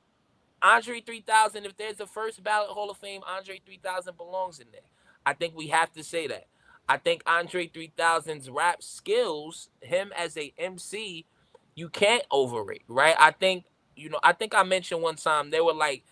Andre 3000, if there's a first ballot Hall of Fame, Andre 3000 belongs in there. I think we have to say that. I think Andre 3000's rap skills, him as a MC, you can't overrate, right? I think, you know, I think I mentioned one time they were like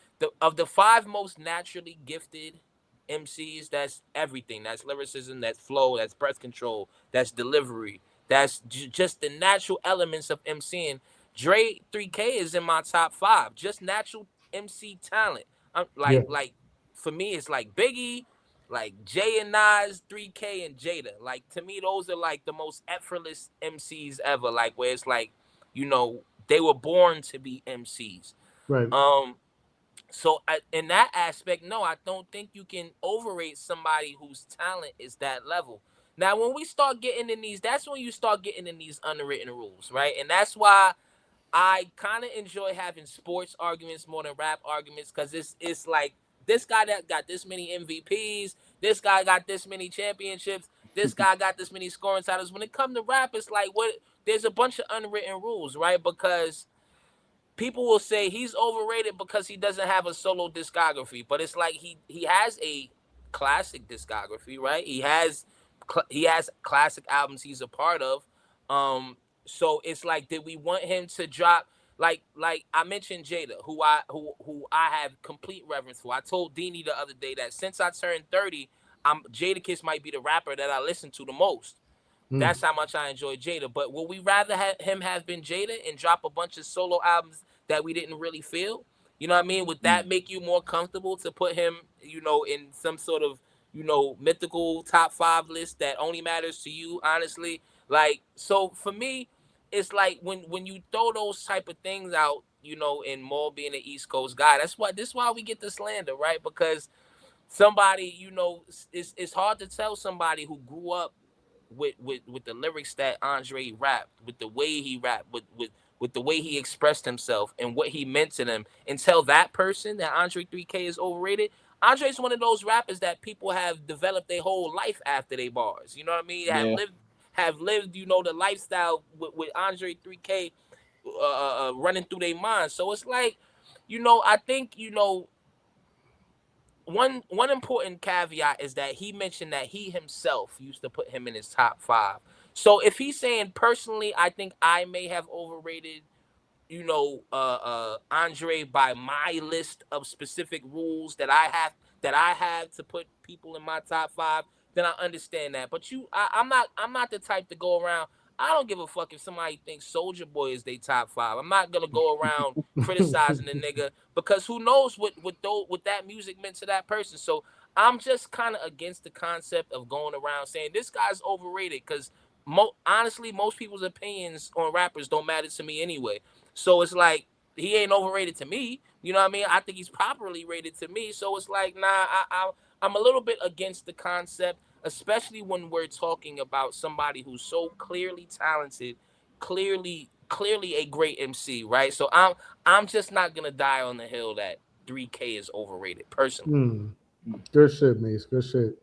of the 5 most naturally gifted MCs, that's everything. That's lyricism, that's flow, that's breath control, that's delivery, that's just the natural elements of MCing. Dre 3K is in my top 5. Just natural MC talent. I'm Yeah. like for me, it's like Biggie, like Jay and Nas, 3K and Jada. Like, to me, those are like the most effortless MCs ever. Like, where it's like, you know, they were born to be MCs. Right. So in that aspect, no, I don't think you can overrate somebody whose talent is that level. Now, when we start getting in these, that's when you start getting in these unwritten rules, right? And that's why I kind of enjoy having sports arguments more than rap arguments, because it's like this guy that got this many MVPs, this guy got this many championships, this guy got this many scoring titles. When it comes to rap, it's like what there's a bunch of unwritten rules, right? Because people will say he's overrated because he doesn't have a solo discography, but it's like he has a classic discography, right? He has classic albums he's a part of. So it's like, did we want him to drop, like I mentioned Jada, who I have complete reverence for. I told Deanie the other day that since I turned 30, Jadakiss might be the rapper that I listen to the most. That's how much I enjoy Jada. But would we rather him have been Jada and drop a bunch of solo albums that we didn't really feel? You know what I mean? Would that make you more comfortable to put him, you know, in some sort of, you know, mythical top 5 list that only matters to you, honestly? Like, so for me, it's like when you throw those type of things out, you know, and Maul being an East Coast guy, this is why we get the slander, right? Because somebody, you know, it's hard to tell somebody who grew up with the lyrics that Andre rapped, with the way he rapped, with the way he expressed himself and what he meant to them, and tell that person that Andre 3K is overrated. Andre's one of those rappers that people have developed their whole life after they bars. You know what I mean? Have lived, you know, the lifestyle with Andre 3K running through their minds. So it's like, you know, I think, you know, one important caveat is that he mentioned that he himself used to put him in his top 5. So if he's saying personally, I think I may have overrated, you know, Andre by my list of specific rules that I have to put people in my top 5, then I understand that. But I'm not the type to go around. I don't give a fuck if somebody thinks Soldier Boy is their top 5. I'm not gonna go around criticizing the nigga, because who knows what that music meant to that person. So I'm just kind of against the concept of going around saying this guy's overrated, because honestly, most people's opinions on rappers don't matter to me anyway. So it's like, he ain't overrated to me. You know what I mean? I think he's properly rated to me. So it's like, nah, I'm a little bit against the concept, especially when we're talking about somebody who's so clearly talented, clearly a great MC, right? So I'm just not gonna die on the hill that 3K is overrated, personally. Good shit, Mace. Good shit.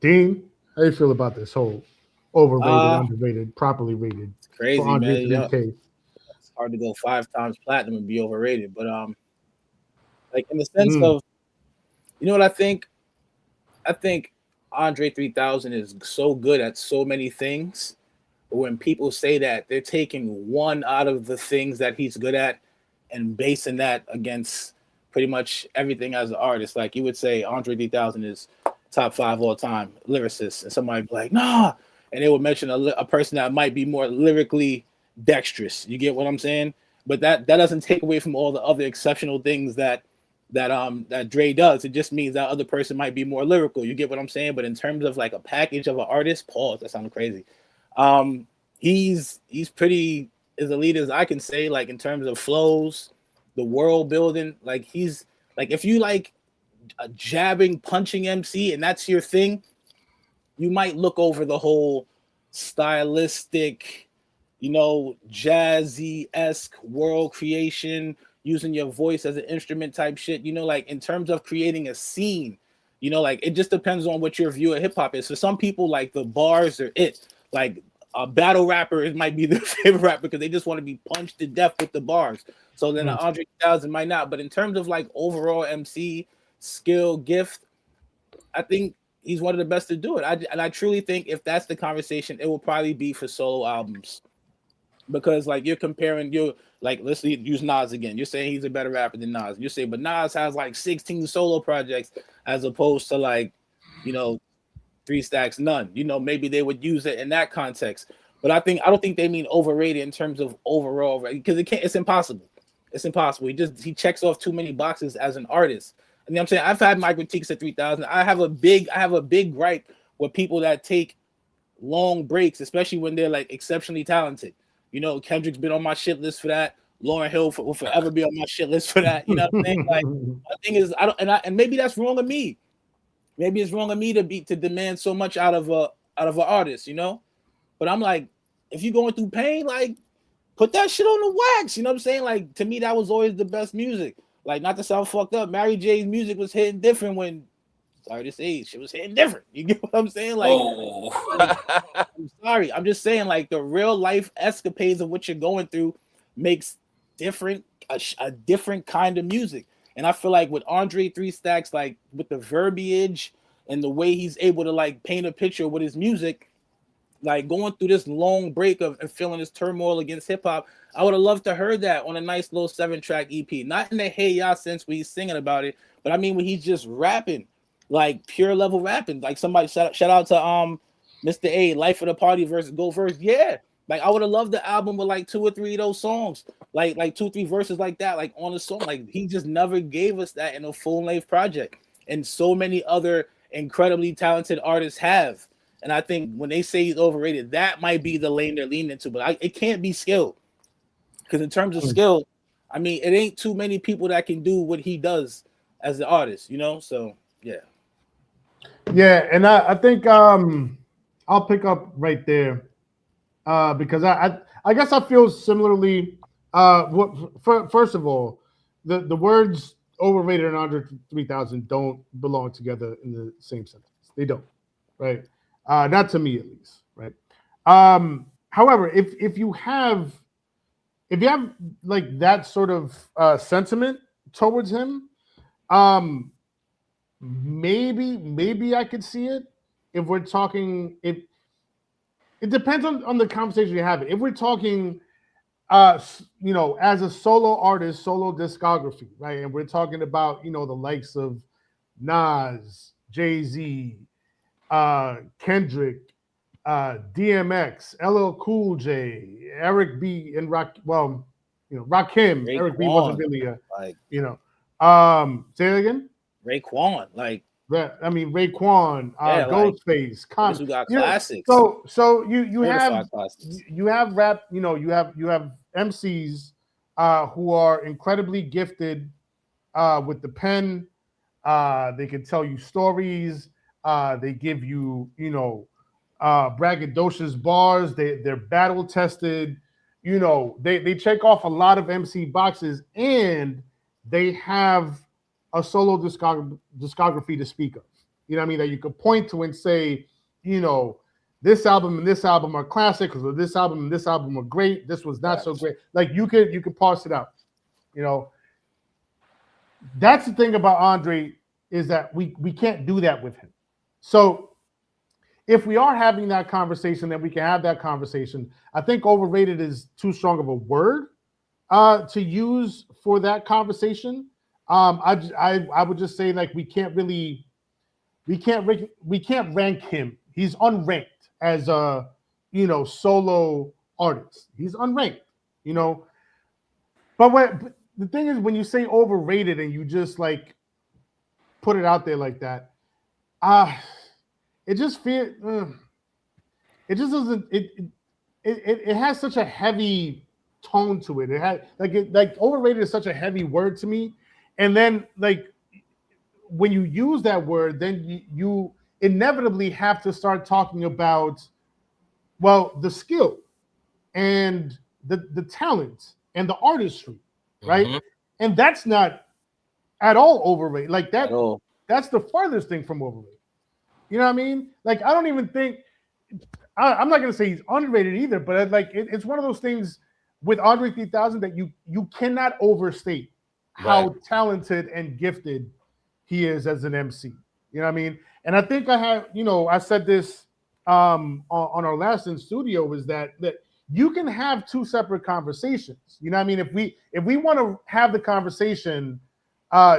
Dean, how you feel about this whole overrated, underrated, properly rated It's for crazy, Andre man. 3K? It's hard to go 5 times platinum and be overrated. But like in the sense Mm. of, you know what I think? I think Andre 3000 is so good at so many things. But when people say that, they're taking one out of the things that he's good at and basing that against pretty much everything as an artist. Like you would say Andre 3000 is top 5 all time lyricist, and somebody would be like, nah, and they would mention a person that might be more lyrically dexterous. You get what I'm saying? But that doesn't take away from all the other exceptional things that Dre does. It just means that other person might be more lyrical. You get what I'm saying? But in terms of like a package of an artist, pause. That sounded crazy. Um, he's pretty as elite as I can say. Like in terms of flows, the world building. Like he's like if you like a jabbing, punching MC and that's your thing, you might look over the whole stylistic, jazzy-esque world creation, using your voice as an instrument type shit, like in terms of creating a scene, like it just depends on what your view of hip-hop is. For some people, like the bars are it. Like a battle rapper, it might be their favorite rapper because they just want to be punched to death with the bars. So then Andre 3000 might not. But in terms of like overall MC skill, gift, I think he's one of the best to do it. I truly think if that's the conversation, it will probably be for solo albums. Because like you're comparing, let's use Nas again. You're saying he's a better rapper than Nas. You say, but Nas has like 16 solo projects as opposed to like, 3 Stacks none. Maybe they would use it in that context. But I don't think they mean overrated in terms of overall, because it's impossible. It's impossible. He checks off too many boxes as an artist. And I'm saying I've had my critiques at 3000. I have a big gripe with people that take long breaks, especially when they're like exceptionally talented. Kendrick's been on my shit list for that. Lauryn Hill will forever be on my shit list for that. You know what I'm saying? Like, my thing is, and maybe that's wrong of me. Maybe it's wrong of me to demand so much out of an artist, But I'm like, if you're going through pain, like, put that shit on the wax. You know what I'm saying? Like, to me, that was always the best music. Like, not to sound fucked up, Mary J's music was hitting different when, sorry to say, shit was hitting different. You get what I'm saying? Like, I'm sorry. I'm just saying, like, the real life escapades of what you're going through makes a different kind of music. And I feel like with Andre 3 Stacks, like, with the verbiage and the way he's able to, like, paint a picture with his music, like going through this long break of and feeling this turmoil against hip hop, I would have loved to heard that on a nice little 7-track EP. Not in the hey ya sense where he's singing about it, but I mean when he's just rapping, like pure level rapping. Like somebody shout out to Mr. A, Life of the Party versus Go First. Yeah. Like I would have loved the album with like 2 or 3 of those songs, like 2 or 3 verses like that, like on the song. Like he just never gave us that in a full-length project. And so many other incredibly talented artists have. And I think when they say he's overrated, that might be the lane they're leaning into. But it can't be skill. Because in terms of skill, I mean, it ain't too many people that can do what he does as the artist, So, yeah. Yeah, and I think I'll pick up right there because I guess I feel similarly. First of all, the words overrated and Andre 3000 don't belong together in the same sentence. They don't, right? Not to me at least, right? However, if you have like that sort of sentiment towards him, maybe I could see it. If we're talking, it depends on the conversation you're having. If we're talking, as a solo artist, solo discography, right? And we're talking about, the likes of Nas, Jay-Z, Kendrick, DMX, LL Cool J, Eric B, and Rakim. Eric B wasn't really say it again. Raekwon, like Raekwon, Ghostface, who got classics. So you have rap, you have MCs who are incredibly gifted with the pen. They can tell you stories. They give you, braggadocious bars. They're battle tested. They check off a lot of MC boxes, and they have a solo discography to speak of. You know what I mean? That you could point to and say, this album and this album are classics, or this album and this album are great. This was not so great. Like you could parse it out. That's the thing about Andre, is that we can't do that with him. So if we are having that conversation, then we can have that conversation. I think overrated is too strong of a word to use for that conversation. I would just say, like, we can't rank him. He's unranked as a solo artist. He's unranked. But the thing is, when you say overrated and you just like put it out there like that, it just feels. It just doesn't. It has such a heavy tone to it. It had like overrated is such a heavy word to me, and then like when you use that word, then you inevitably have to start talking about, well, the skill and the talent and the artistry, right? Mm-hmm. And that's not at all overrated. Like that, that's the farthest thing from overrated. You know what I mean? Like, I don't even think I'm not gonna say he's underrated either, but like it's one of those things with Andre 3000 that you cannot overstate how talented and gifted he is as an MC. You know what I mean? And I think I said this on our last in studio, is that you can have two separate conversations. You know what I mean? If we want to have the conversation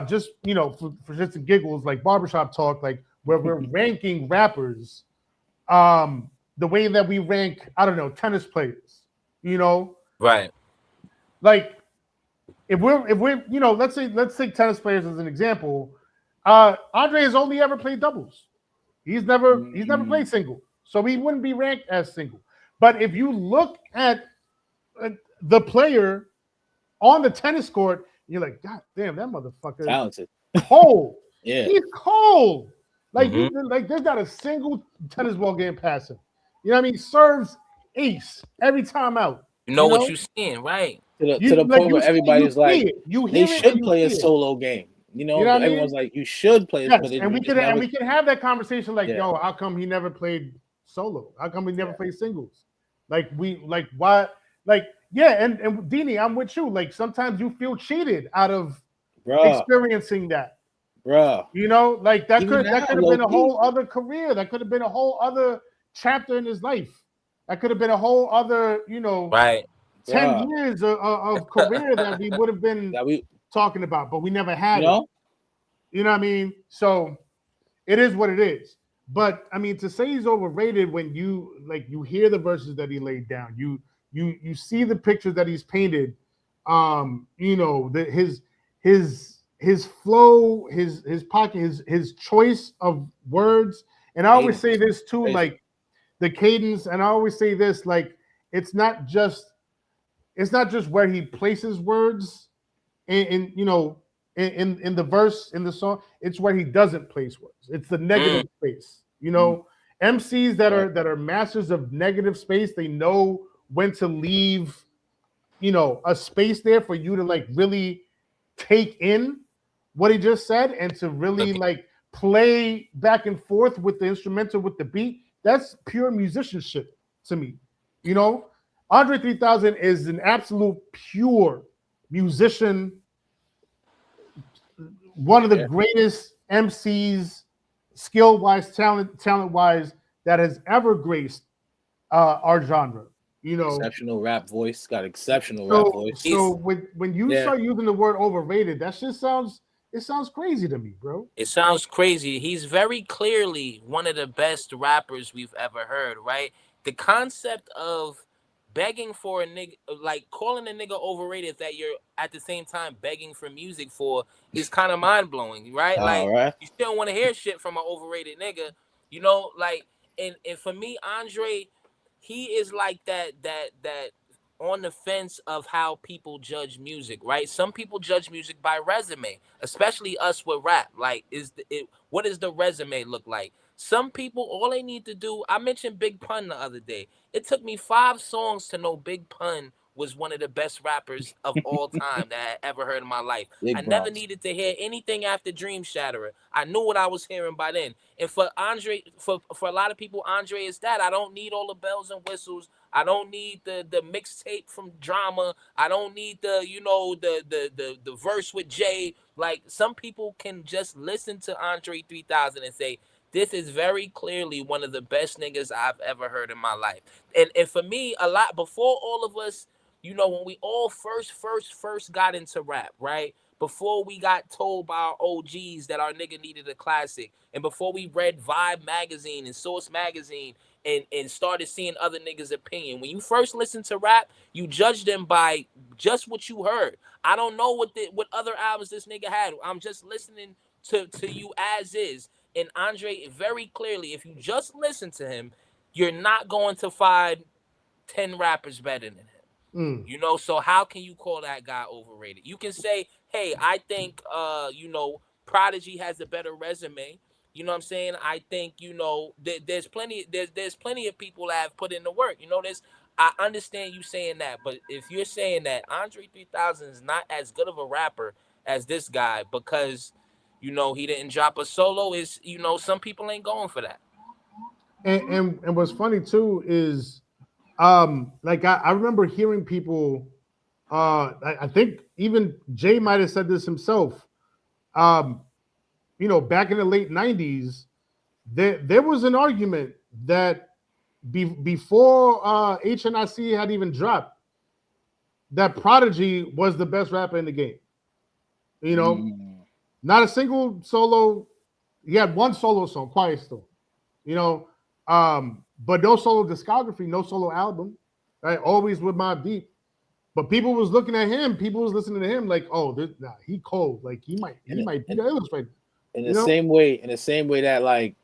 just for just and giggles, like barbershop talk, like where we're ranking rappers the way that we rank, I don't know, tennis players, right? Like if we're let's take tennis players as an example. Andre has only ever played doubles. He's never played single, so he wouldn't be ranked as single. But if you look at the player on the tennis court, you're like, God damn, that motherfucker talented, cold. Yeah, he's cold. Like, there's not a single tennis ball game past him. You know what I mean? Serves ace every time out. You know what you're seeing, right? To the point where everybody's like, they should play a solo game. You know what everyone's like, you should play. Yes, and we can have that conversation. Like, yo, how come he never played solo? How come he never played singles? Like, why? Like, yeah, and Dini, I'm with you. Like, sometimes you feel cheated out of experiencing that. Bro, like that could have been a whole other career. That could have been a whole other chapter in his life. That could have been a whole other, 10 years of career that we would have been talking about, but we never had it. You know what I mean? So it is what it is. But I mean, to say he's overrated when you hear the verses that he laid down, you see the pictures that he's painted, his flow, his pocket, his choice of words. And I always say this too, like the cadence, and I always say this, like it's not just where he places words in the verse, in the song, it's where he doesn't place words. It's the negative space. MCs that are masters of negative space, they know when to leave, a space there for you to like really take in what he just said and to really like play back and forth with the instrumental, with the beat. That's pure musicianship to me. Andre 3000 is an absolute pure musician, one of the greatest MCs, skill-wise, talent-wise, that has ever graced our genre. Exceptional rap voice, got exceptional rap voice. So when you start using the word overrated, that just sounds crazy to me, bro. It sounds crazy. He's very clearly one of the best rappers we've ever heard, right? The concept of begging for a nigga, like calling a nigga overrated that you're at the same time begging for music for, is kind of mind-blowing, right? You still want to hear shit from an overrated nigga, like, and for me, Andre, he is like that on the fence of how people judge music, right? Some people judge music by resume, especially us with rap. Like, what does the resume look like? Some people, all they need to do, I mentioned Big Pun the other day. It took me 5 songs to know Big Pun was one of the best rappers of all time that I had ever heard in my life. I never needed to hear anything after Dream Shatterer. I knew what I was hearing by then. And for Andre, for a lot of people, Andre is that. I don't need all the bells and whistles. I don't need the mixtape from Drama. I don't need the, you know, the verse with Jay. Like, some people can just listen to Andre 3000 and say, this is very clearly one of the best niggas I've ever heard in my life. And for me, a lot before all of us, you know, when we all first got into rap, right? Before we got told by our OGs that our nigga needed a classic, and before we read Vibe magazine and Source magazine and started seeing other niggas' opinion, when you first listen to rap, you judge them by just what you heard. I don't know what other albums this nigga had. I'm just listening to you as is. And Andre, very clearly, if you just listen to him, you're not going to find 10 rappers better than him. You know, so how can you call that guy overrated? You can say, hey, I think you know, Prodigy has a better resume. You know what I'm saying? I think, you know, there's plenty of people that have put in the work. You know, I understand you saying that, but if you're saying that Andre 3000 is not as good of a rapper as this guy because, you know, he didn't drop a solo, is, you know, some people ain't going for that. And what's funny too is like I remember hearing people I think even Jay might have said this himself. You know, back in the late 90s, there was an argument that before HNIC had even dropped, that Prodigy was the best rapper in the game. You know, not a single solo. He had one solo song, Quiet Storm. You know, but no solo discography, no solo album, right? Always with Mobb Deep. But people was looking at him, people was listening to him like, oh, he cold. Like he might be the illustrator. In the same way that like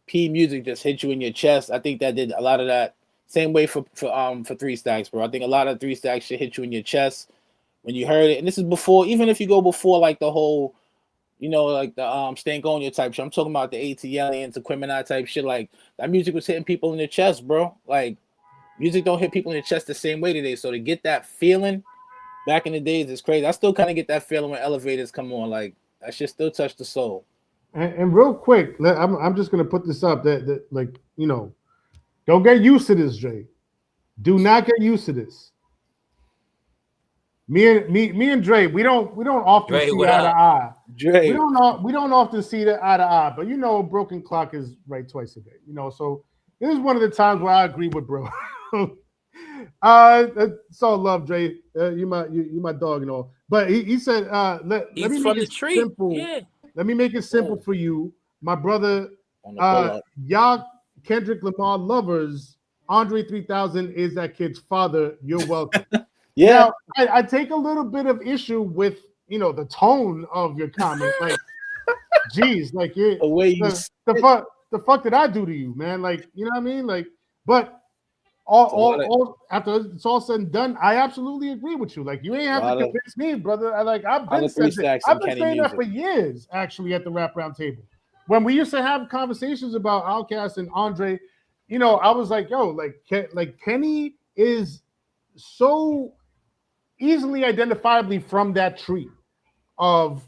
P Music just hit you in your chest. I think that did a lot of that. Same way for 3 Stacks, bro. I think a lot of 3 Stacks should hit you in your chest when you heard it. And this is before, even if you go before like the whole, you know, like the Stankonia type shit. I'm talking about the ATL and Aquemini type shit. Like that music was hitting people in the chest, bro. Like music don't hit people in the chest the same way today. So to get that feeling back in the days is crazy. I still kind of get that feeling when Elevators come on. Like that shit still touch the soul. And real quick, I'm just gonna put this up that like, you know, don't get used to this, Jay. Do not get used to this. Me and Dre, we don't often Dre, see eye to eye. Dre. We don't often see that eye to eye, but you know, a broken clock is right twice a day. You know, so this is one of the times where I agree with bro. It's all love, Dre. You my dog and all. But he said, let me make it simple. Yeah. Let me make it simple for you, my brother. Y'all Kendrick Lamar lovers. Andre 3000 is that kid's father. You're welcome. Yeah, now, I take a little bit of issue with, you know, the tone of your comment. Like, geez, like the fuck did I do to you, man? Like, you know what I mean? Like, but all after it's all said and done, I absolutely agree with you. Like, you ain't have to convince me, brother. I've been saying that for years, actually, at the Rap Round Table. When we used to have conversations about Outkast and Andre, you know, I was like, yo, like Kenny is so easily identifiably from that tree of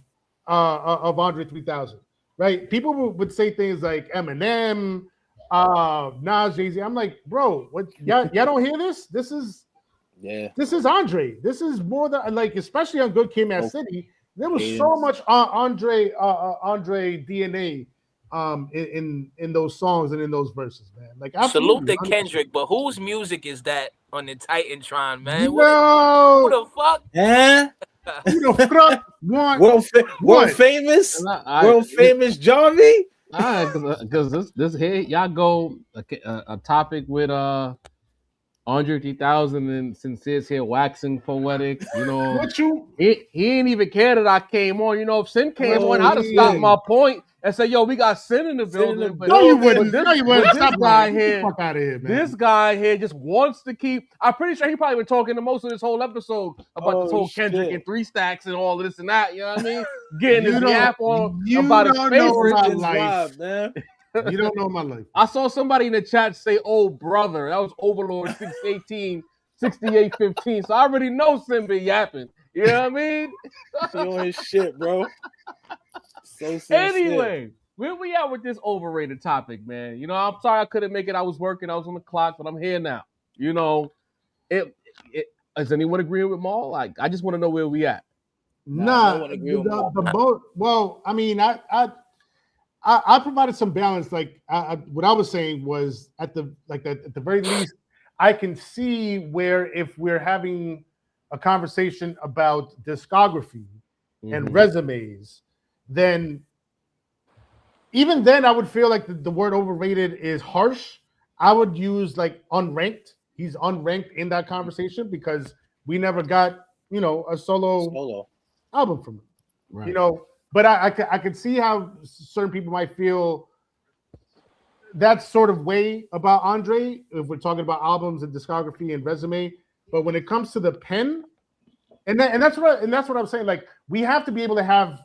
Andre 3000, right? People would say things like Eminem, Nas, Jay-Z. I'm like, bro, what? Y'all don't hear this? This is Andre. This is more than like, especially on Good Kid, Mad City. There was so much Andre DNA in those songs and in those verses, man. Like, salute to Kendrick, but whose music is that on the Titantron, man? Who the fuck? Who the fuck world famous? World famous Jarvie? Because this here y'all go a topic with Andre 3000 and Sincere's here waxing poetics, you know. He ain't even care that I came on. You know, if Sin came on, I'd have stopped my point and said, yo, we got Sin in the building. But no, you wouldn't. This guy here, fuck out of here, man. This guy here just wants to keep. I'm pretty sure he probably been talking the most of this whole episode about this whole Kendrick and 3 Stacks and all this and that. You know what I mean? Getting his yap on about his favorite. Life, man. You don't know my life. I saw somebody in the chat say, "Oh, brother." That was Overlord 618, 6815. So I already know Simba yapping. You know what I mean? He on his shit, bro. So anyway, where we at with this overrated topic, man? You know, I'm sorry I couldn't make it. I was working. I was on the clock, but I'm here now. You know, is anyone agreeing with Maul? Like, I just want to know where we at. Nah, the boat. Well, I mean, I provided some balance. Like, what I was saying was at the very least, I can see where if we're having a conversation about discography and resumes, then even then I would feel like the word overrated is harsh. I would use like unranked. He's unranked in that conversation because we never got, you know, a solo album from him. Right. You know, but I could see how certain people might feel that sort of way about Andre if we're talking about albums and discography and resume. But when it comes to the pen, and that's what I'm saying. Like, we have to be able to have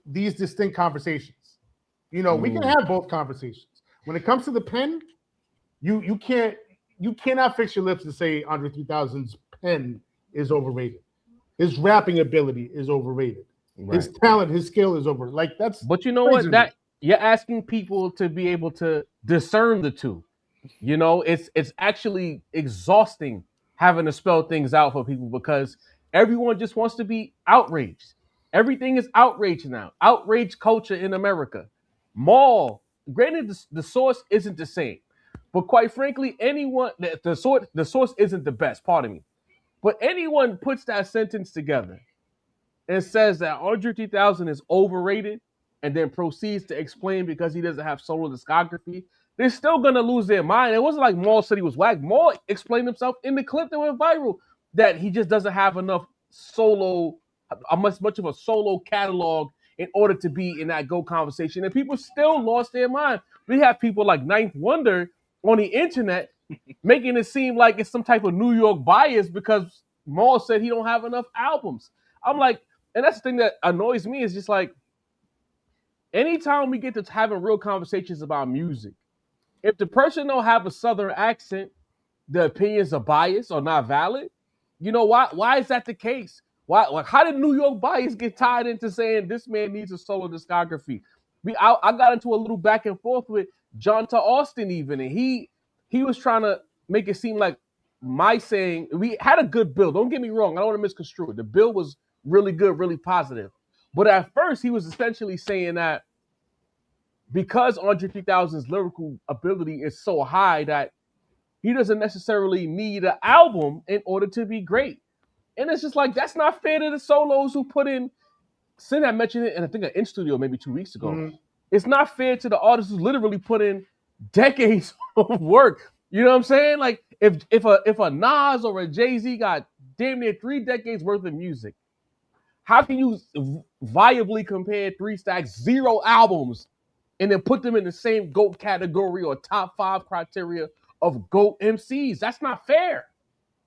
these distinct conversations. You know, we can have both conversations. When it comes to the pen, you cannot fix your lips to say Andre 3000's pen is overrated. His rapping ability is overrated. Right. His talent, his skill is over. Like, that's. But you know what? That you're asking people to be able to discern the two. You know, it's actually exhausting having to spell things out for people because everyone just wants to be outraged. Everything is outrage now. Outrage culture in America. Maul, granted, the source isn't the same, but quite frankly, the source isn't the best. Pardon me, but anyone puts that sentence together and says that Andre 3000 is overrated, and then proceeds to explain because he doesn't have solo discography, they're still gonna lose their mind. It wasn't like Maul said he was whack. Maul explained himself in the clip that went viral that he just doesn't have enough much of a solo catalog in order to be in that GO conversation. And people still lost their mind. We have people like Ninth Wonder on the internet making it seem like it's some type of New York bias because Maul said he don't have enough albums. I'm like, and that's the thing that annoys me is just like, anytime we get to having real conversations about music, if the person don't have a Southern accent, the opinions are biased or not valid. You know why? Why is that the case? Why? Like, how did New York bias get tied into saying this man needs a solo discography? I got into a little back and forth with John to Austin even, and he was trying to make it seem like my saying we had a good bill. Don't get me wrong. I don't want to misconstrue it. The bill was really good, really positive. But at first, he was essentially saying that because Andre 3000's lyrical ability is so high that he doesn't necessarily need an album in order to be great. And it's just like, that's not fair to the solos who put in, Sin had mentioned it, and I think an In Studio maybe 2 weeks ago. It's not fair to the artists who literally put in decades of work. You know what I'm saying? Like, if a Nas or a Jay-Z got damn near 3 decades worth of music, how can you viably compare 3 Stacks 0 albums and then put them in the same GOAT category or top 5 criteria of GOAT MCs? That's not fair.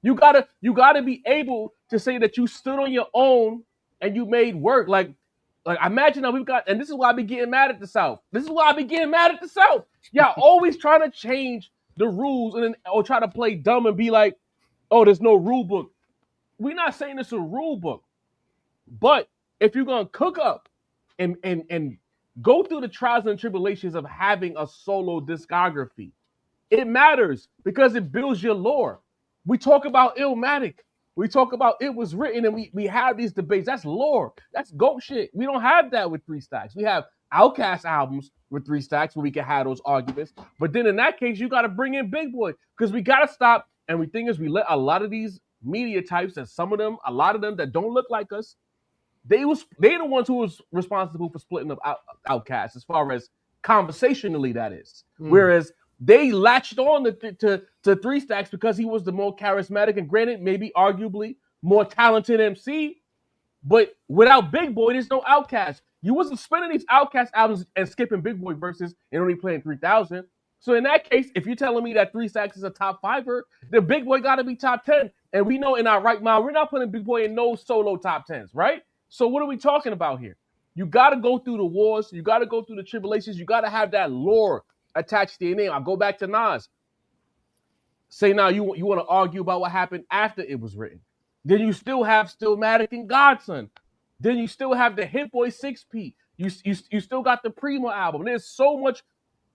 You gotta be able to say that you stood on your own and you made work. Like imagine that we've got, and this is why I be getting mad at the South. Y'all always trying to change the rules or try to play dumb and be like, oh, there's no rule book. We're not saying it's a rule book. But if you're gonna cook up and go through the trials and tribulations of having a solo discography, it matters because it builds your lore. We talk about Illmatic. We talk about It Was Written, and we have these debates. That's lore. That's GOAT shit. We don't have that with 3 Stacks. We have Outkast albums with 3 Stacks where we can have those arguments. But then in that case, you got to bring in Big Boy because we got to stop. And the thing is, we let a lot of these media types, and a lot of them that don't look like us, they the ones who was responsible for splitting up Outkast as far as conversationally, that is. Whereas they latched on to 3 Stacks because he was the more charismatic and, granted, maybe arguably more talented MC. But without Big Boy, there's no Outkast. You wasn't spinning these Outkast albums and skipping Big Boy verses and only playing 3000. So in that case, if you're telling me that 3 Stacks is a top 5er, then Big Boy got to be top 10. And we know in our right mind, we're not putting Big Boy in no solo top 10s, right? So what are we talking about here? You got to go through the wars. You got to go through the tribulations. You got to have that lore attached to your name. I'll go back to Nas. Say now you want to argue about what happened after it was written. Then you still have Stillmatic and Godson. Then you still have the Hit Boy 6P. You still got the Primo album. There's so much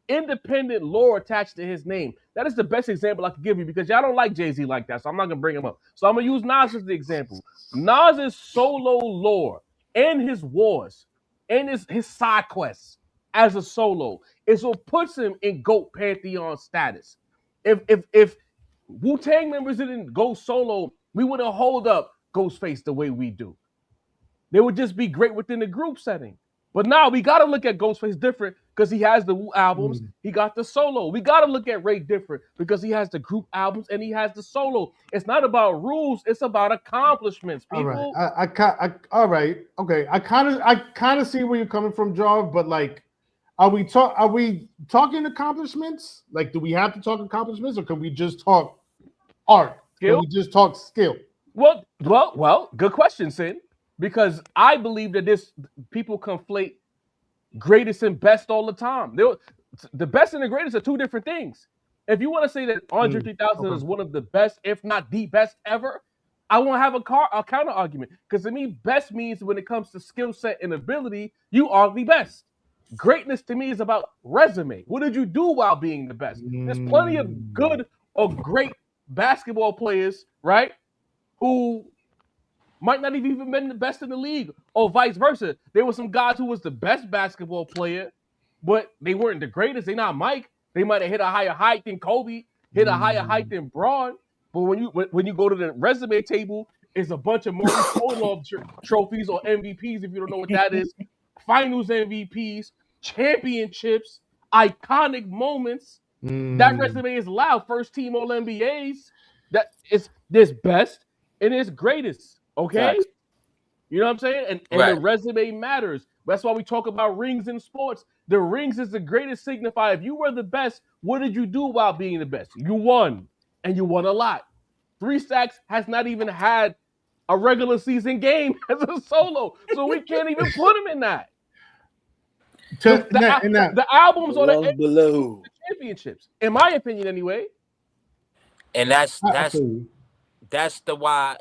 independent lore attached to his name. That is the best example I could give you because y'all don't like Jay-Z like that, so I'm not going to bring him up. So I'm going to use Nas as the example. Nas's solo lore and his wars and his side quests as a solo is what puts him in GOAT Pantheon status. If Wu-Tang members didn't go solo, we wouldn't hold up Ghostface the way we do. They would just be great within the group setting. But now we got to look at Ghostface different because he has the Wu albums. He got the solo. We got to look at Ray different because he has the group albums and he has the solo. It's not about rules. It's about accomplishments, people. All right. Okay. I kind of see where you're coming from, Jarv, but like, are we talking accomplishments? Like, do we have to talk accomplishments or can we just talk art? Skill? Can we just talk skill? Well, good question, Sin. Because I believe that people conflate greatest and best all the time. The best and the greatest are two different things. If you want to say that Andre 3000 is one of the best, if not the best ever, I won't have a counter argument. Because to me, best means when it comes to skill set and ability, you are the best. Greatness to me is about resume. What did you do while being the best? There's plenty of good or great basketball players, right, who might not have even been the best in the league, or vice versa. There were some guys who was the best basketball player, but they weren't the greatest. They're not Mike. They might have hit a higher height than Kobe, hit a higher height than Braun. But when you go to the resume table, it's a bunch of Maurice Orlov trophies or MVPs, if you don't know what that is. Finals MVPs, championships, iconic moments. That resume is loud. First team All NBAs. There's best and there's greatest. Okay, right. You know what I'm saying? And right. The resume matters. That's why we talk about rings in sports. The rings is the greatest signifier. If you were the best, what did you do while being the best? You won, and you won a lot. 3 Stacks has not even had a regular season game as a solo, so we can't even put him in that. The albums or the championships, in my opinion, anyway. And that's the why.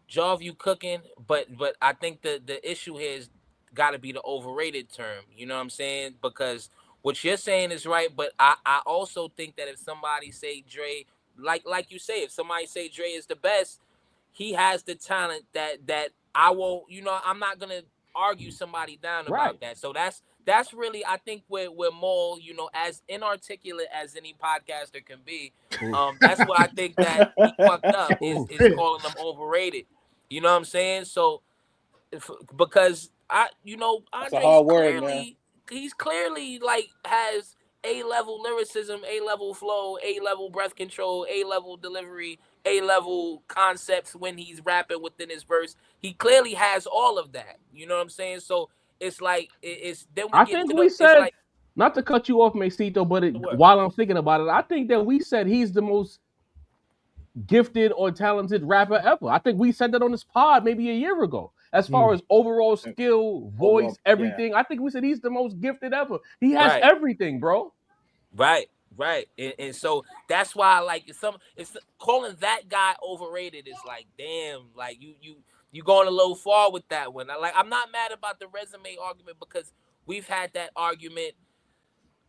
Jarv, you cooking, but I think the issue here is got to be the overrated term. You know what I'm saying? Because what you're saying is right, but I also think that if somebody say Dre, like you say, if somebody say Dre is the best, he has the talent that I won't. You know, I'm not gonna argue somebody down about that. So that's really, I think we're more, you know, as inarticulate as any podcaster can be. That's what I think that he fucked up is calling them overrated. You know what I'm saying? So, because Andre he's clearly like has A-level lyricism, A-level flow, A-level breath control, A-level delivery, A-level concepts when he's rapping within his verse. He clearly has all of that. You know what I'm saying? So it's like not to cut you off, Mesito, but while I'm thinking about it, I think that we said he's the most gifted or talented rapper ever. I think we said that on this pod maybe a year ago. As far as overall skill, voice, everything, I think we said he's the most gifted ever. He has everything, bro. Right. And so that's why, like, it's calling that guy overrated is like, damn, like you going a little far with that one. I'm not mad about the resume argument because we've had that argument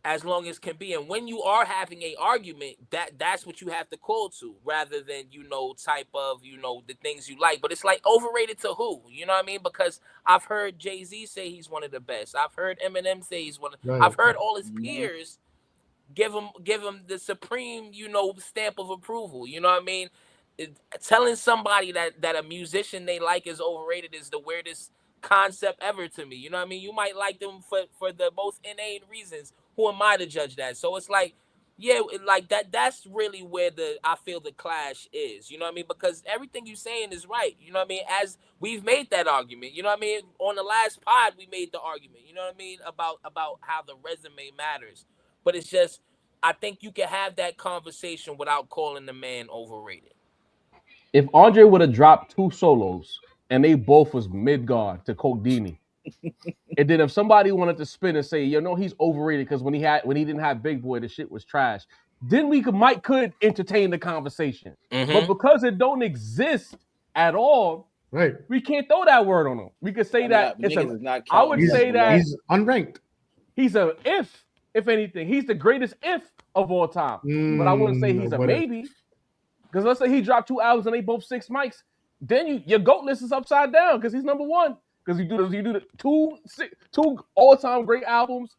as long as can be. And when you are having a argument, that's what you have to call to, rather than, you know, type of, you know, the things you like. But it's like, overrated to who? You know what I mean? Because I've heard Jay-Z say he's one of the best. I've heard Eminem say he's one of I've heard all his peers give him the supreme, you know, stamp of approval. You know what I mean? Telling somebody that a musician they like is overrated is the weirdest concept ever to me. You know what I mean? You might like them for the most inane reasons. Who am I to judge that? So it's like, yeah, like that's really where I feel the clash is. You know what I mean? Because everything you're saying is right. You know what I mean? As we've made that argument, you know what I mean? On the last pod, we made the argument, you know what I mean? About how the resume matters. But it's just, I think you can have that conversation without calling the man overrated. If Andre would have dropped 2 solos and they both was mid-guard to Coke Dini, And then if somebody wanted to spin and say, he's overrated because when he didn't have Big Boy, the shit was trash. Then we could entertain the conversation. But because it don't exist at all, right? We can't throw that word on him. We could say that I would say that he's unranked. He's a if anything, he's the greatest if of all time. But I wouldn't say he's a maybe. Because let's say he dropped 2 albums and they both 6 mics, then your GOAT list is upside down because he's number one. Because you do the two all-time great albums,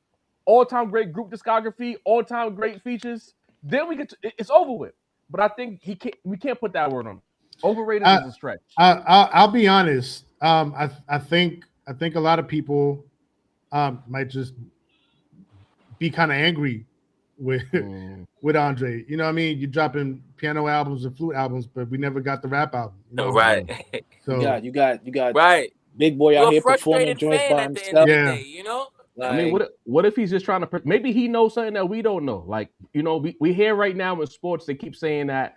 all-time great group discography, all-time great features. Then it's over with. But I think we can't put that word on him. Overrated is a stretch. I'll be honest. I think a lot of people might just be kind of angry with Andre. You know what I mean? You're dropping piano albums and flute albums, but we never got the rap album. Right. So you got right. Big Boy out here performing joints by himself. Day, Like, I mean, what if he's just trying to? Maybe he knows something that we don't know. Like, we hear right now in sports they keep saying that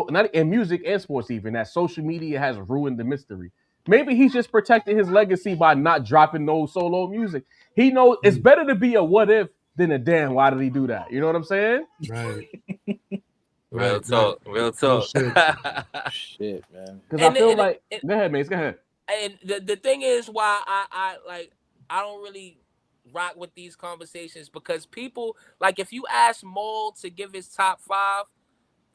not in music and sports even that social media has ruined the mystery. Maybe he's just protecting his legacy by not dropping no solo music. He knows it's better to be a what if than a damn why did he do that? You know what I'm saying? Right. Real talk. Shit, man. Because I feel like go ahead, Mace. Go ahead. And the thing is why I don't really rock with these conversations because people like if you ask Maul to give his top 5,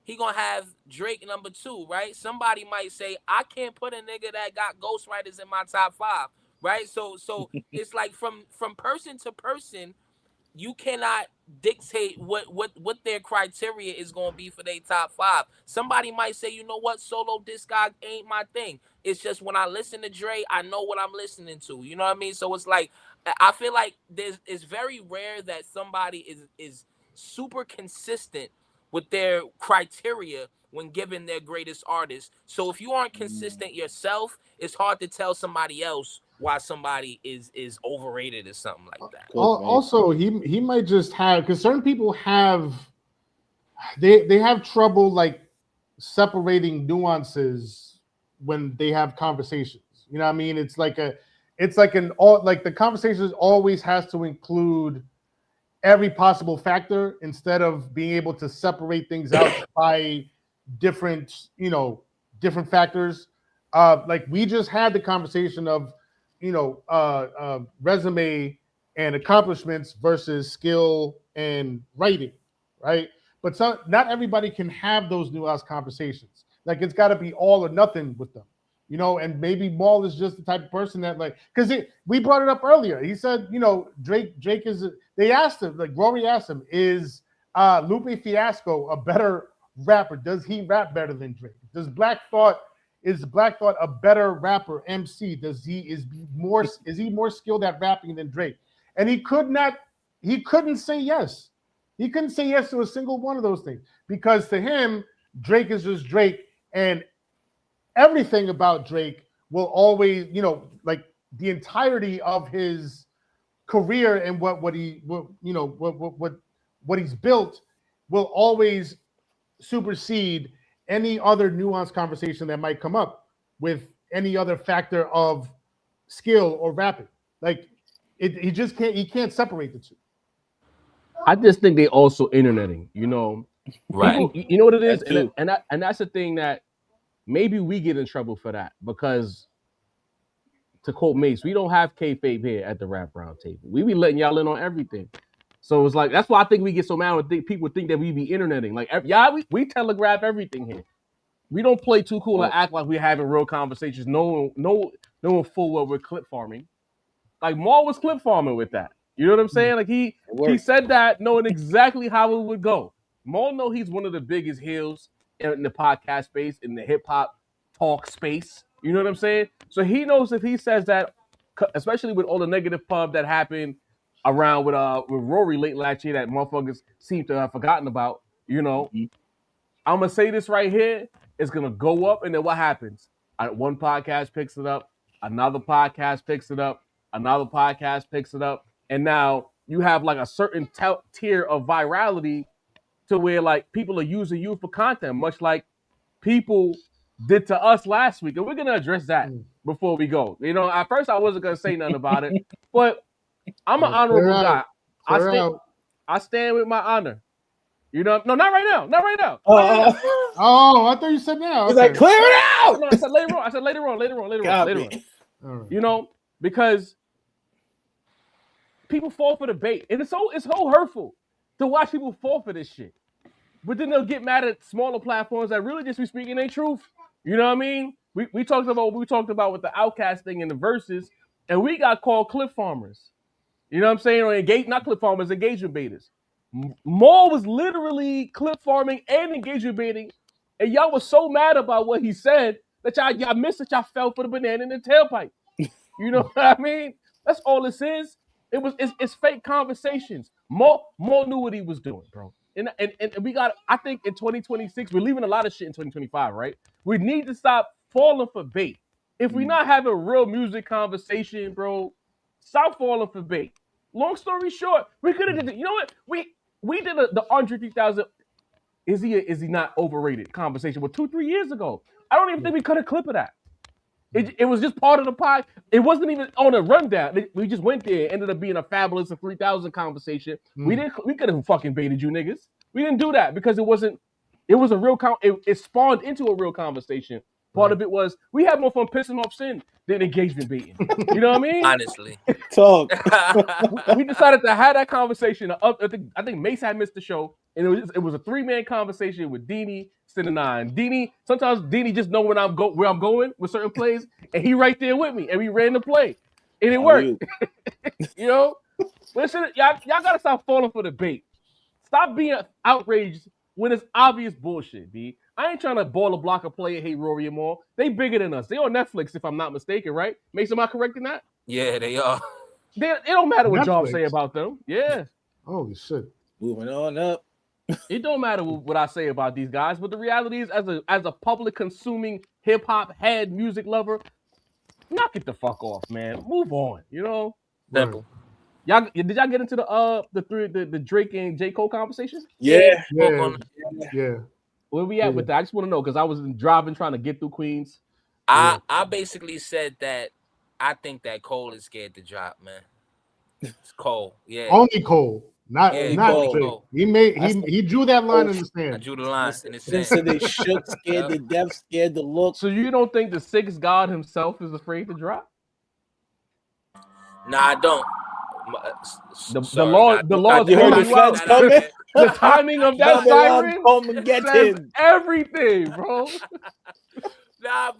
he gonna have Drake number 2, right? Somebody might say I can't put a nigga that got ghostwriters in my top 5, right? So it's like from person to person, you cannot dictate what their criteria is going to be for their top 5. Somebody might say, you know what, solo discog ain't my thing. It's just when I listen to Dre, I know what I'm listening to. You know what I mean? So it's like I feel like it's very rare that somebody is super consistent with their criteria when giving their greatest artist. So if you aren't consistent yourself, it's hard to tell somebody else why somebody is overrated or something like that. Also, he might just have because certain people have they have trouble like separating nuances when they have conversations. You know what I mean? It's like the conversations always has to include every possible factor instead of being able to separate things out by different factors. Like we just had the conversation of resume and accomplishments versus skill and writing, right? But not everybody can have those nuanced conversations. Like it's got to be all or nothing with them, and maybe Maul is just the type of person that because we brought it up earlier. He said, Drake is, they asked him, like Rory asked him, is Lupe Fiasco a better rapper? Does he rap better than Drake? Is Black Thought a better rapper, MC? Is he more skilled at rapping than Drake? And he couldn't say yes. He couldn't say yes to a single one of those things because to him, Drake is just Drake, and everything about Drake will always, like the entirety of his career and what he's built will always supersede any other nuanced conversation that might come up with any other factor of skill or rapping. Like he can't separate the two. I just think they also interneting, Right. People, you know what it is? And that's the thing that maybe we get in trouble for that because to quote Mace, we don't have kayfabe here at the Rap Round Table. We be letting y'all in on everything. So it's like that's why I think we get so mad when people think that we be interneting. Like, we telegraph everything here. We don't play too cool and act like we're having real conversations. No full well we're clip farming. Like Maul was clip farming with that. You know what I'm saying? Like he said that knowing exactly how it would go. Maul know he's one of the biggest heels in the podcast space, in the hip hop talk space. You know what I'm saying? So he knows if he says that, especially with all the negative pub that happened around with Rory late last year that motherfuckers seem to have forgotten about. I'm gonna say this right here. It's gonna go up, and then what happens? One podcast picks it up, another podcast picks it up, another podcast picks it up, and now you have like a certain tier of virality to where like people are using you for content, much like people did to us last week, and we're gonna address that. before we go. You know, at first I wasn't gonna say nothing about it, but I'm an honorable guy. I stand with my honor. You know, no, not right now. Not right now. Oh, I thought you said now. He's like, clear it out. No, I said later on. Later on. Right. You know, because people fall for the bait, and it's so hurtful to watch people fall for this shit. But then they'll get mad at smaller platforms that really just be speaking their truth. You know what I mean? We talked about what we talked about with the Outkast thing in the verses, and we got called clip farmers. You know what I'm saying? Or not clip farmers, engagement baiters. Maul was literally clip farming and engagement baiting, and y'all was so mad about what he said that y'all missed that y'all fell for the banana in the tailpipe. You know what I mean? That's all this is. It's fake conversations. Maul knew what he was doing, bro. And we got, I think in 2026, we're leaving a lot of shit in 2025, right? We need to stop falling for bait. If we're not having real music conversation, bro, stop falling for bait. Long story short, we could have did, you know what? We did the Andre 3000, is he not overrated conversation with 2-3 years ago. I don't even think we cut a clip of that. It was just part of the pie. It wasn't even on a rundown. We just went there. It ended up being a fabulous and 3000 conversation. We could have fucking baited you niggas. We didn't do that because it was a real it spawned into a real conversation. Part of it was we had more fun pissing off Sin than engagement baiting. You know what I mean? Honestly. Talk. We decided to have that conversation. I think Mace had missed the show, and it was a 3-man conversation with Deanie, Sin, and I. And sometimes Deanie just know where I'm going with certain plays, and he right there with me, and we ran the play, and it worked. You know? Listen, y'all gotta stop falling for the bait. Stop being outraged when it's obvious bullshit, B. I ain't trying to ball a block of play and hate Rory and Maul. They bigger than us. They on Netflix, if I'm not mistaken, right? Mace, am I correct in that? Yeah, they are. It don't matter what y'all say about them. Yeah. Holy shit. Moving on up. It don't matter what I say about these guys, but the reality is, as a public consuming hip hop head music lover, knock it the fuck off, man. Move on. You know. Simple. Did y'all get into the Drake and J. Cole conversation? Yeah. Where we at with that? I just want to know because I was driving trying to get through Queens. I basically said that I think that Cole is scared to drop, man. It's Cole. Yeah. Only Cole. Not Cole. He drew that line in the sand. I drew the line in the sand. So they shook, scared to death, scared to look. So you don't think the sixth god himself is afraid to drop? Nah, I don't. The laws. You heard the feds coming. The timing of that siren says everything, bro. I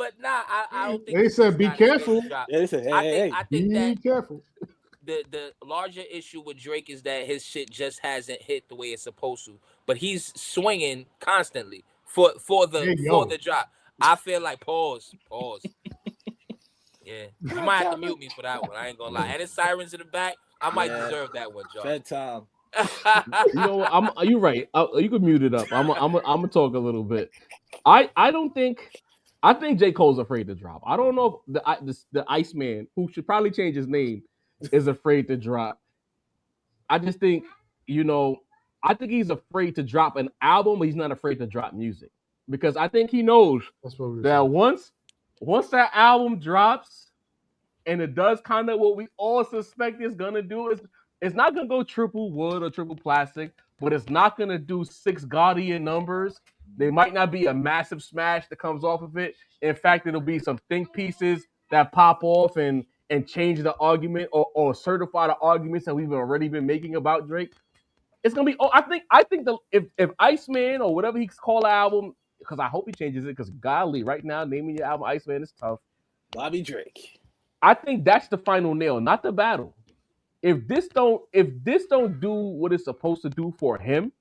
don't think they said be careful. They said, hey, I think be careful. The larger issue with Drake is that his shit just hasn't hit the way it's supposed to. But he's swinging constantly for the drop. I feel like pause. Yeah, you might have to mute me for that one. I ain't gonna lie. And it's sirens in the back. I might deserve that one, Joe. Bedtime. You know, you're right. You can mute it up. I'm gonna talk a little bit. I think J. Cole's afraid to drop. I don't know if the Iceman, who should probably change his name, is afraid to drop. I just think, I think he's afraid to drop an album, but he's not afraid to drop music. Because I think he knows that once that album drops and it does kind of what we all suspect it's gonna do, it's not gonna go triple wood or triple plastic, but it's not gonna do 6 Guardian numbers. There might not be a massive smash that comes off of it. In fact, it'll be some think pieces that pop off and change the argument or certify the arguments that we've already been making about Drake. It's gonna be. I think if Iceman or whatever he's called the album, because I hope he changes it. Because golly, right now naming your album Iceman is tough. Bobby Drake. I think that's the final nail, not the battle. If this don't do what it's supposed to do for him,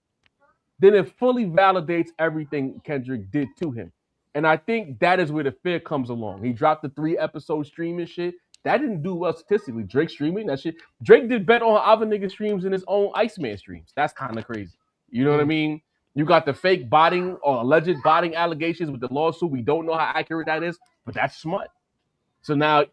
then it fully validates everything Kendrick did to him. And I think that is where the fear comes along. He dropped the 3-episode streaming shit. That didn't do well statistically. Drake streaming that shit. Drake did better on other niggas' streams than his own Iceman streams. That's kind of crazy. You know what I mean? You got the fake botting or alleged botting allegations with the lawsuit. We don't know how accurate that is, but that's smart. So now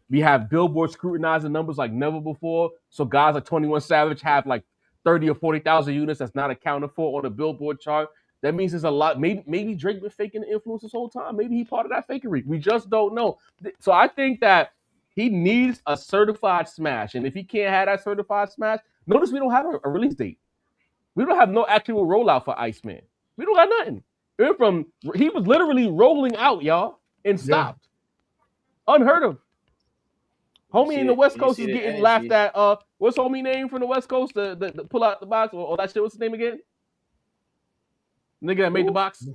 we have Billboard scrutinizing numbers like never before. So guys like 21 Savage have like 30 or 40,000 units that's not accounted for on the Billboard chart. That means there's a lot. Maybe Drake been faking the influence this whole time. Maybe he part of that fakery. We just don't know. So I think that he needs a certified smash, and if he can't have that certified smash, notice we don't have a release date. We don't have no actual rollout for Iceman. We don't got nothing. He was literally rolling out, y'all, and stopped. Yeah. Unheard of. Homie in the West Coast is getting laughed at. What's homie name from the West Coast? The pull out the box or that shit. What's his name again? Nigga that made the box.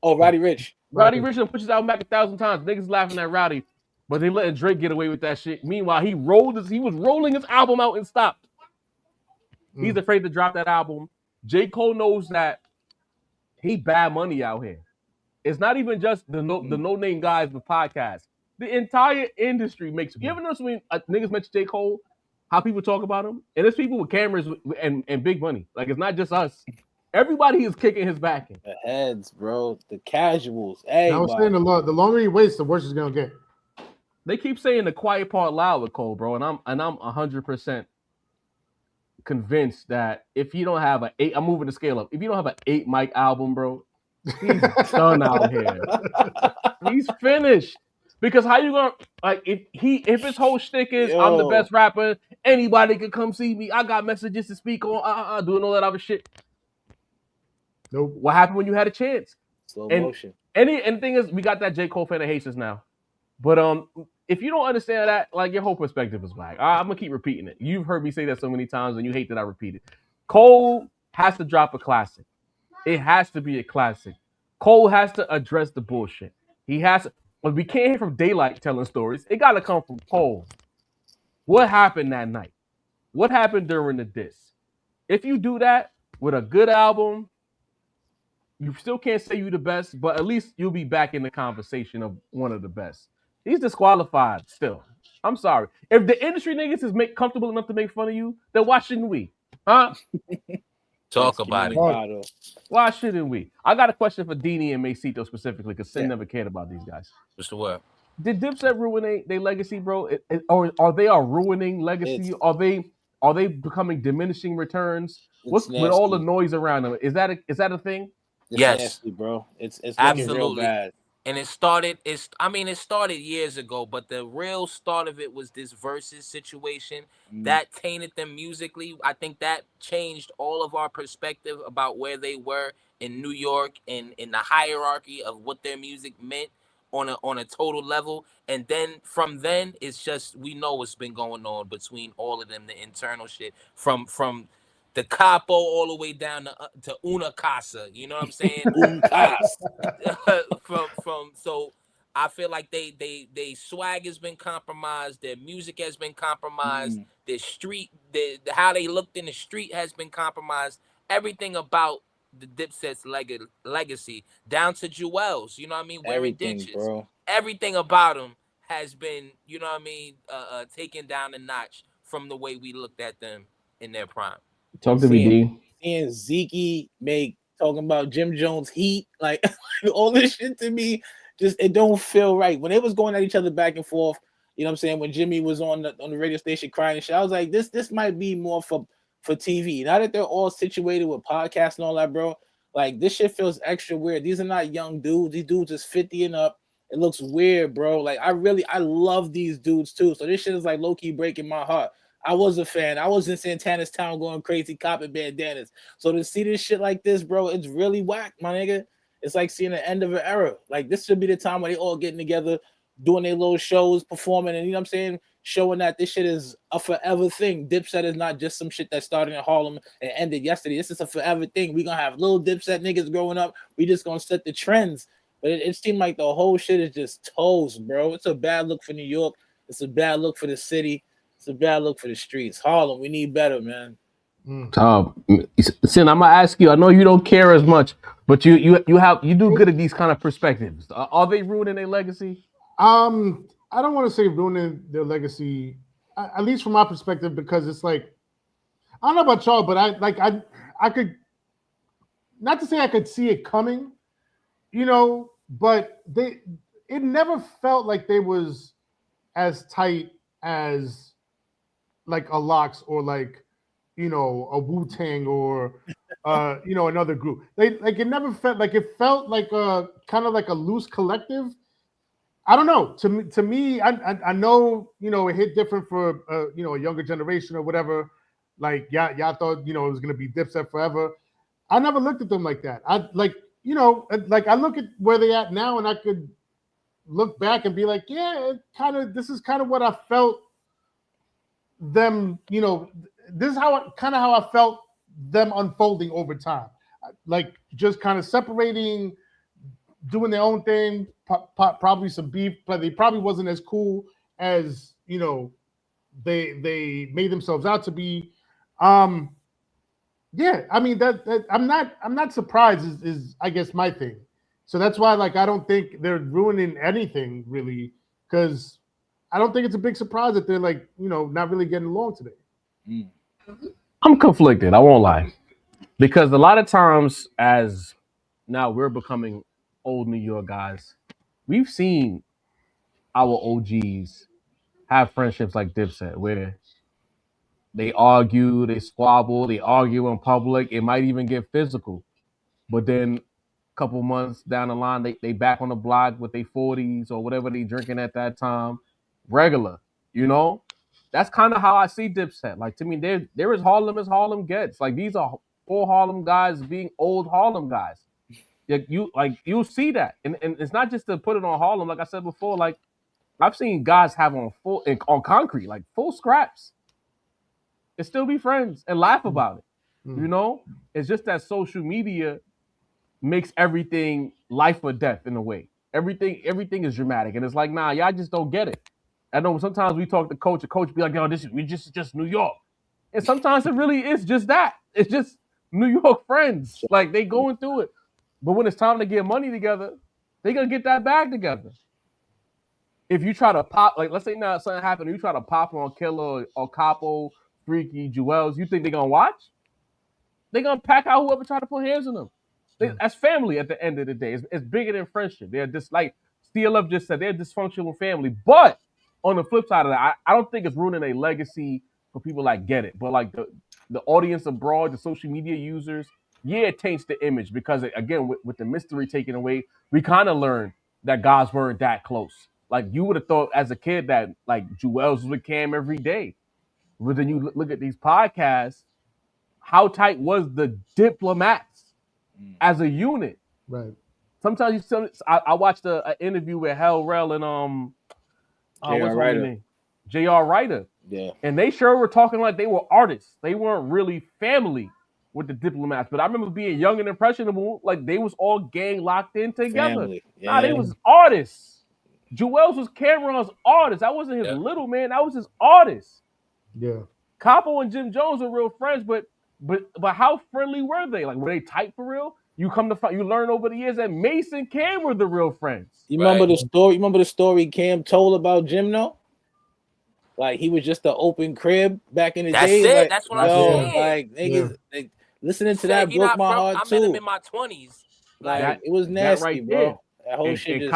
Oh, Roddy Ricch. Roddy Ricch pushed his album back 1,000 times. Niggas laughing at Roddy, but they letting Drake get away with that shit. Meanwhile, he was rolling his album out and stopped. He's afraid to drop that album. J. Cole knows that he bad money out here. It's not even just the no-name guys with podcasts. The entire industry makes. You ever notice when niggas mention J. Cole, how people talk about him? And it's people with cameras and big money. Like, it's not just us. Everybody is kicking his back in. The heads, bro. The casuals. I was saying the longer he waits, the worse it's gonna get. They keep saying the quiet part loud with Cole, bro, and I'm 100% convinced that if you don't have I'm moving the scale up. If you don't have an 8 mic album, bro, he's done out here. He's finished. Because how you gonna if his whole shtick is I'm the best rapper, anybody can come see me. I got messages to speak on, doing all that other shit. Nope. What happened when you had a chance? Slow motion. And the thing is, we got that J. Cole fan that hates us now. But if you don't understand that, like, your whole perspective is whack. I'm gonna keep repeating it. You've heard me say that so many times, and you hate that I repeat it. Cole has to drop a classic. It has to be a classic. Cole has to address the bullshit. He has to. But we can't hear from Daylight telling stories. It got to come from Cole. What happened that night? What happened during the diss? If you do that with a good album, you still can't say you're the best, but at least you'll be back in the conversation of one of the best. He's disqualified still. I'm sorry. If the industry niggas is comfortable enough to make fun of you, then why shouldn't we? Huh? Talk about it. Why shouldn't we? I got a question for Dini and Macito specifically, because Sin never cared about these guys. What's the word? Did Dipset ruin their legacy, bro? Or are they ruining legacy? Are they becoming diminishing returns? What's with all the noise around them? Is that a thing? It's yes, nasty, bro. It's absolutely real bad. And it started years ago, but the real start of it was this versus situation that tainted them musically. I think that changed all of our perspective about where they were in New York and in the hierarchy of what their music meant on a total level. And then from then, it's just, we know what's been going on between all of them, the internal shit from the capo all the way down to Una Casa, you know what I'm saying? So I feel like they swag has been compromised, their music has been compromised, their street, how they looked in the street has been compromised. Everything about the Dipset's legacy, down to Jewels, you know what I mean, wearing ditches, bro. Everything about them has been, you know what I mean, taken down a notch from the way we looked at them in their prime. Talk to me, D. Seeing Zeke talking about Jim Jones heat, like all this shit to me, just it don't feel right. When they was going at each other back and forth, you know what I'm saying? When Jimmy was on the radio station crying and shit, I was like, this might be more for TV. Now that they're all situated with podcasts and all that, bro, like this shit feels extra weird. These are not young dudes. These dudes is 50 and up. It looks weird, bro. Like I love these dudes too. So this shit is like low key breaking my heart. I was a fan. I was in Santana's town going crazy, copping bandanas. So to see this shit like this, bro, it's really whack, my nigga. It's like seeing the end of an era. Like, this should be the time where they all getting together, doing their little shows, performing, and you know what I'm saying? Showing that this shit is a forever thing. Dipset is not just some shit that started in Harlem and ended yesterday. This is a forever thing. We're going to have little Dipset niggas growing up. We just going to set the trends. But it seemed like the whole shit is just toast, bro. It's a bad look for New York. It's a bad look for the city. It's a bad look for the streets. Harlem, we need better, man. Sin, I'm gonna ask you. I know you don't care as much, but you do good at these kind of perspectives. Are they ruining their legacy? I don't want to say ruining their legacy, at least from my perspective, because it's like, I don't know about y'all, but I could, not to say I could see it coming, you know, but it never felt like they was as tight as like a Lox or like, you know, a Wu-Tang or another group. It never felt like it felt like a kind of like a loose collective. I don't know. To me, I know it hit different for a younger generation or whatever. Like y'all thought it was gonna be Dipset forever. I never looked at them like that. I I look at where they at now, and I could look back and be like, yeah, this is kind of what I felt them. This is how I felt them unfolding over time. Like just kind of separating, doing their own thing, probably some beef, but they probably wasn't as cool as they made themselves out to be. Yeah, I mean that I'm not surprised is I guess my thing. So that's why I don't think they're ruining anything really, because I don't think it's a big surprise that they're not really getting along today. I'm conflicted, I won't lie. Because a lot of times as now we're becoming old New York guys, we've seen our OGs have friendships like Dipset where they argue, they squabble, they argue in public. It might even get physical. But then a couple months down the line, they back on the block with their 40s or whatever they drinking at that time. Regular, That's kind of how I see Dipset. Like, to me, they're as Harlem gets. Like, these are 4 Harlem guys being old Harlem guys. You'll see that. And it's not just to put it on Harlem. Like I said before, like, I've seen guys have on concrete, like full scraps, and still be friends and laugh about it. It's just that social media makes everything life or death in a way. Everything is dramatic, and it's like, nah, y'all just don't get it. I know sometimes we talk to coach, be like, yo, we just New York, and sometimes it really is just that. It's just New York friends, like they going through it. But when it's time to get money together, they gonna get that bag together. If you try to pop, like let's say now something happened, you try to pop on Killer or Capo, Freaky, Jewels, you think they're gonna watch? They're gonna pack out whoever try to put hands on them. That's family at the end of the day. It's bigger than friendship. They're just like CLF just said, they're a dysfunctional family. But on the flip side of that, I don't think it's ruining a legacy for people that get it. But like the audience abroad, the social media users, yeah, it taints the image because again, with the mystery taken away, we kind of learned that guys weren't that close. Like you would have thought as a kid that like Jewels was with Cam every day. But then you look at these podcasts, how tight was the Diplomats as a unit? Right. Sometimes you still, I watched an interview with Hell Rel and J.R. Ryder. Yeah. And they sure were talking like they were artists. They weren't really family with the Diplomats. But I remember being young and impressionable, like they was all gang locked in together. Yeah. Nah, they was artists. Jewels was Cameron's artist. That wasn't his little man. That was his artist. Yeah. Capo and Jim Jones were real friends, but how friendly were they? Like, were they tight for real? You come to find, you learn over the years that Mace and Cam were the real friends. You remember the story? You remember the story Cam told about Jim? No, like he was just an open crib back in the day. That's it. Like, That's what I'm saying. Like niggas, like, listening to that broke my heart too. I met him in my 20s. Like it was nasty, right bro. there. That whole shit. And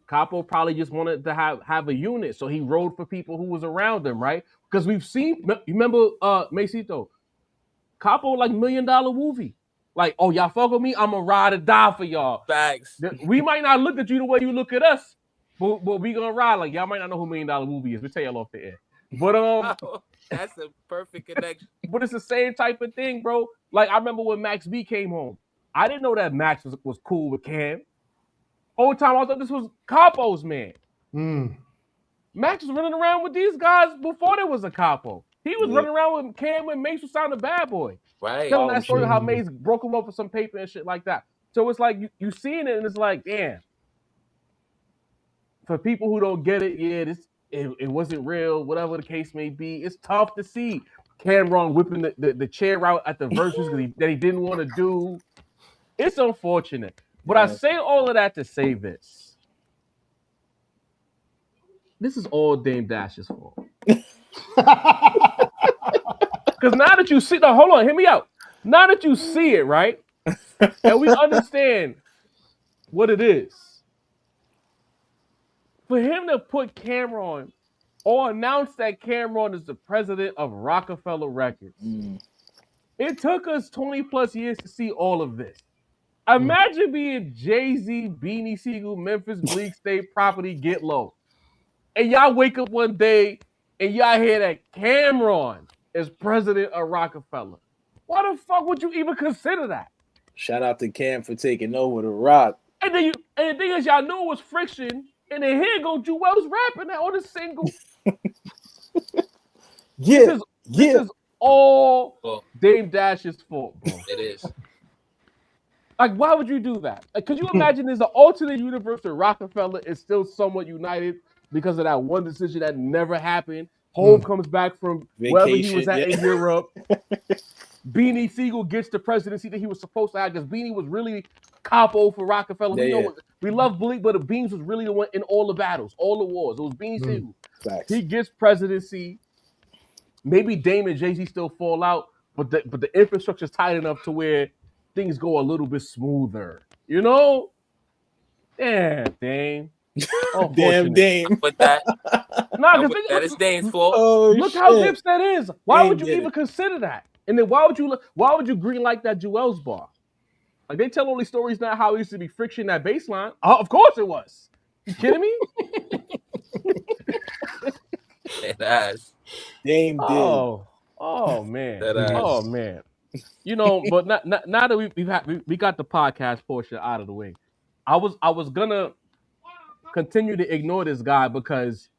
Capo probably just wanted to have a unit, so he rode for people who was around him, right? Because we've seen. You remember Macito? Capo like $1 million movie. Like, oh, y'all fuck with me? I'm a ride or die for y'all. Facts. We might not look at you the way you look at us, but we gonna ride. Like, y'all might not know who $1 Million movie is. We tell y'all off the air. But that's a perfect connection. But it's the same type of thing, bro. Like I remember when Max B came home. I didn't know that Max was cool with Cam. Whole time I thought this was Capo's man. Max was running around with these guys before there was a Capo. He was running around with Cam when Mace was sounding bad boy. Right. Telling that story of how Mace broke him up for some paper and shit like that. So it's like you seeing it and it's like, damn. For people who don't get it, yeah, it wasn't real, whatever the case may be. It's tough to see Cameron whipping the chair out at the verses that he didn't want to do. It's unfortunate. But I say all of that to say this. This is all Dame Dash's fault. Because now that you see, hold on, hear me out. Now that you see it, right, and we understand what it is, for him to put Cameron or announce that Cameron is the president of Rockefeller Records, It took us 20 plus years to see all of this. Imagine being Jay-Z, Beanie Siegel, Memphis Bleak, State Property, Get Low. And y'all wake up one day and y'all hear that Cameron is president of Rockefeller. Why the fuck would you even consider that? Shout out to Cam for taking over the Rock. And the thing is, y'all knew it was friction. And then here go Jewel's rapping that on the single. This is all Dame Dash's fault, bro. It is. Like, why would you do that? Like, could you imagine there's an alternate universe where Rockefeller is still somewhat united because of that one decision that never happened? Hove comes back from wherever he was at in Europe. Beanie Siegel gets the presidency that he was supposed to have because Beanie was really capo for Rockefeller. We love Bleak, but the Beans was really the one in all the battles, all the wars. It was Beanie Siegel. Facts. He gets presidency. Maybe Dame and Jay-Z still fall out, but the infrastructure is tight enough to where things go a little bit smoother. You know? Damn, Dame. Damn, Dame. But that, that is Dame's fault. Look how Dipset is. Why would you even consider that? And then why would you green like that Jewel's bar? Like, they tell all these stories now how it used to be friction that baseline. Of course it was. You kidding me? Dame did. Oh man. Oh man. You know, but now that we got the podcast portion out of the way, I was gonna continue to ignore this guy because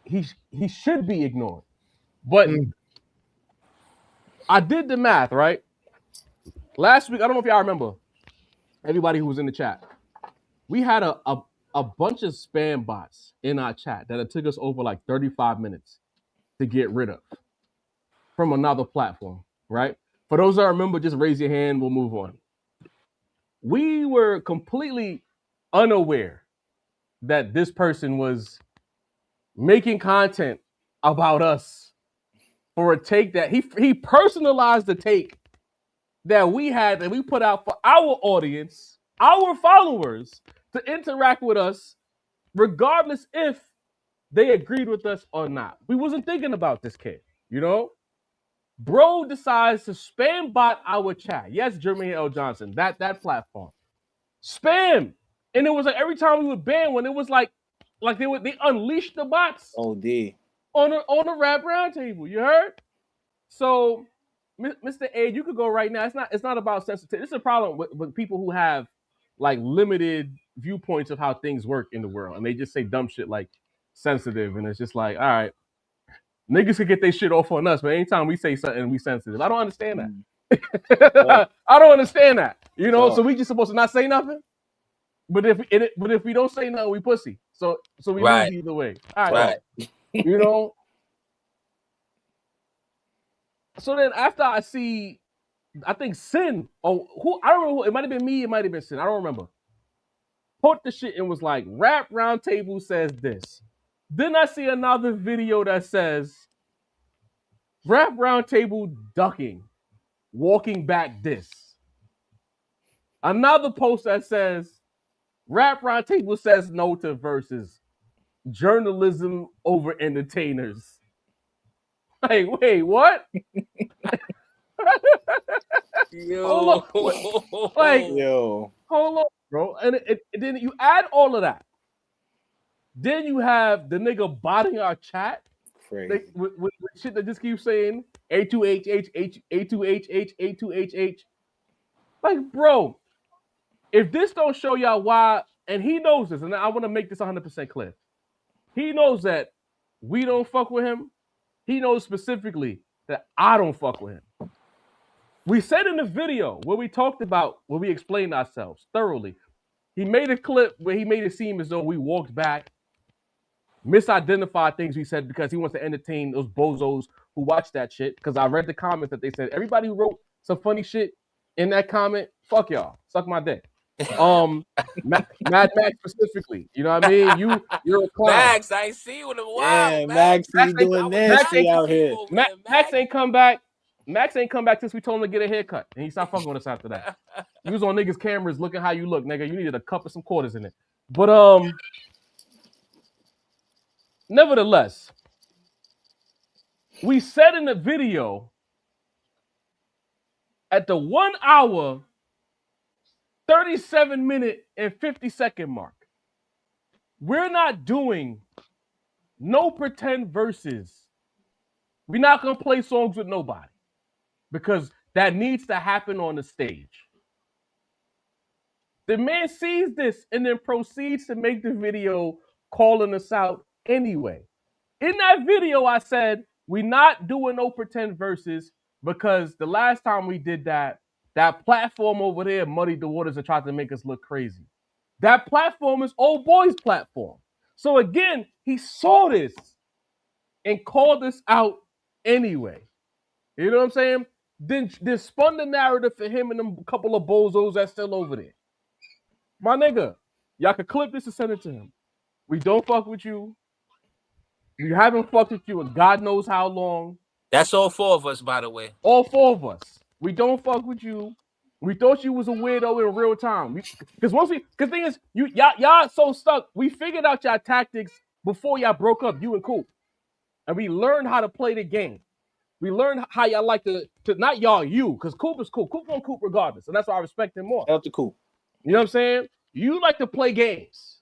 he should be ignored. But I did the math, right? Last week, I don't know if y'all remember, everybody who was in the chat, we had a bunch of spam bots in our chat that it took us over like 35 minutes to get rid of from another platform, right? For those that remember, just raise your hand, we'll move on. We were completely unaware that this person was making content about us for a take that he personalized the take that we had that we put out for our audience, our followers, to interact with us, regardless if they agreed with us or not. We wasn't thinking about this kid, you know? Bro decides to spam bot our chat. Yes, Jermaine L. Johnson, that platform. Spam. And it was like every time we would ban one, it was like they unleashed the bots. OD. On a rap roundtable. You heard? So, Mr. A, you could go right now. It's not about sensitivity. It's a problem with people who have like limited viewpoints of how things work in the world, and they just say dumb shit like sensitive, and it's just like, all right, niggas could get their shit off on us, but anytime we say something, we sensitive. I don't understand that. I don't understand that. You know, so we just supposed to not say nothing. But if we don't say nothing, we pussy. So we lose either way. All right. You know. So then after I see, I think Sin, or who, I don't know, it might have been me, it might have been Sin, I don't remember. Put the shit and was like, Rap Roundtable says this. Then I see another video that says, Rap Roundtable ducking, walking back this. Another post that says, Rap Roundtable says no to versus journalism over entertainers. Like, wait, what? Yo. Hold on, bro. And then you add all of that. Then you have the nigga botting our chat. Crazy. With shit that just keeps saying A2HH, A2HH, A2HH. Like, bro, if this don't show y'all why, and he knows this, and I want to make this 100% clear. He knows that we don't fuck with him. He knows specifically that I don't fuck with him. We said in the video where we talked about, where we explained ourselves thoroughly, he made a clip where he made it seem as though we walked back, misidentified things we said because he wants to entertain those bozos who watch that shit. Because I read the comments that they said, everybody who wrote some funny shit in that comment, fuck y'all, suck my dick. Mad Max specifically, you know what I mean? You're a clown. Max, I ain't see you in a while. Yeah, Max doing nasty out here. Max ain't come back. Max ain't come back since we told him to get a haircut, and he stopped fucking with us after that. He was on niggas' cameras looking how you look, nigga. You needed a cup of some quarters in it. But nevertheless, we said in the video at the 1 hour, 37-minute, and 50-second mark. We're not doing no pretend verses. We're not going to play songs with nobody because that needs to happen on the stage. The man sees this and then proceeds to make the video calling us out anyway. In that video, I said, we're not doing no pretend verses because the last time we did that, that platform over there muddied the waters and tried to make us look crazy. That platform is old boy's platform. So again, he saw this and called us out anyway. You know what I'm saying? Then spun the narrative for him and them couple of bozos that's still over there. My nigga, y'all can clip this and send it to him. We don't fuck with you. We haven't fucked with you in God knows how long. That's all 4 of us, by the way. All 4 of us. We don't fuck with you. We thought you was a weirdo in real time. Because thing is, y'all so stuck. We figured out y'all tactics before y'all broke up, you and Coop. And we learned how to play the game. We learned how y'all like to not y'all, you, because Coop is cool. Coop on Coop regardless. And that's why I respect him more. Shout out to Coop. You know what I'm saying? You like to play games.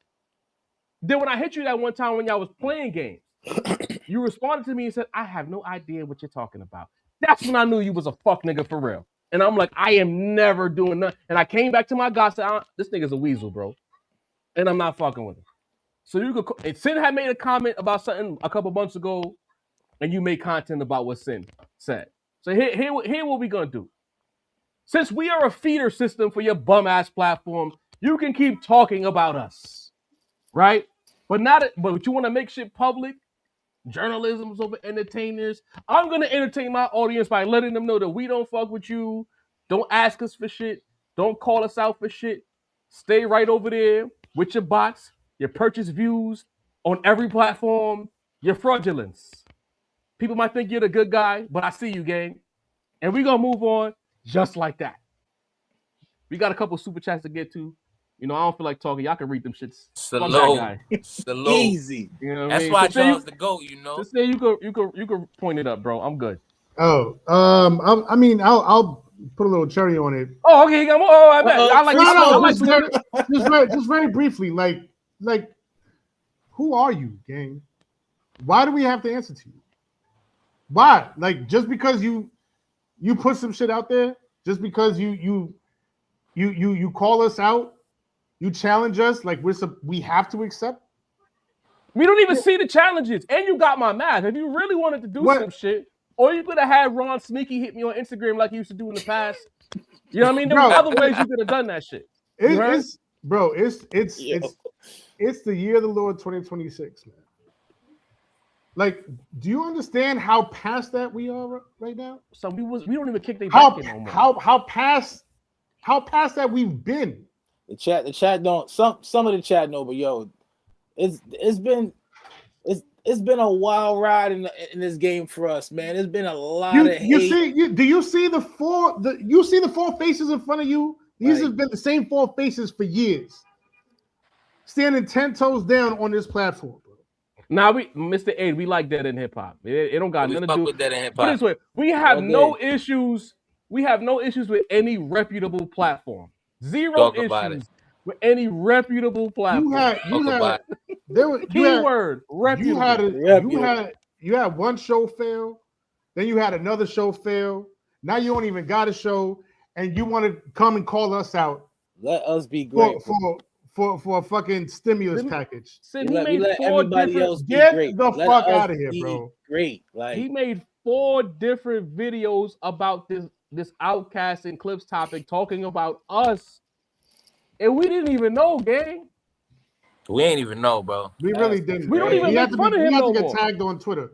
Then when I hit you that one time when y'all was playing games, you responded to me and said, I have no idea what you're talking about. That's when I knew you was a fuck nigga for real. And I'm like, I am never doing nothing. And I came back to my guy and said, this nigga's a weasel, bro. And I'm not fucking with him. So you could, and Sin had made a comment about something a couple months ago, and you made content about what Sin said. So here what we gonna do. Since we are a feeder system for your bum-ass platform, you can keep talking about us, right? But you want to make shit public? Journalism is over entertainers. I'm going to entertain my audience by letting them know that we don't fuck with you. Don't ask us for shit. Don't call us out for shit. Stay right over there with your bots, your purchase views on every platform, your fraudulence. People might think you're the good guy, but I see you, gang. And we're going to move on just like that. We got a couple super chats to get to. You know, I don't feel like talking. Y'all can read them shits. Slow. Easy. You know That's I mean? why Charles the GOAT, you know. Just say you could point it up, bro. I'm good. Oh, I'll put a little cherry on it. Oh, okay. I bet. I like just very briefly, like, who are you, gang? Why do we have to answer to you? Why? Like, just because you put some shit out there, just because you call us out, you challenge us, like we have to accept. We don't even see the challenges, and you got my math. If you really wanted to do some shit, or you could have had Ron Sneaky hit me on Instagram like he used to do in the past. You know what I mean? There were other ways you could have done that shit. It's the year of the Lord 2026, man. Like, do you understand how past that we are right now? So we don't even kick their back in no more. How past that we've been. The chat don't. Some of the chat know, but yo, it's been a wild ride in this game for us, man. There's been a lot of hate. Do you see the four faces in front of you? These have been the same 4 faces for years, standing 10 toes down on this platform. Now Mr. A, we like that in hip hop. It don't got nothing to do with that in hip hop. Put it this way, we have no issues. We have no issues with any reputable platform. Zero issues with any reputable platform. Keyword reputable. You had one show fail, then you had another show fail. Now you don't even got a show, and you want to come and call us out. Let us be great for a fucking stimulus package. Get the fuck out of here, bro. Great. Like, he made 4 different videos about this Outcast and Clips topic, talking about us, and we didn't even know, gang. We ain't even know, bro. We really didn't. We don't even make fun of him no more. We have to get tagged on Twitter.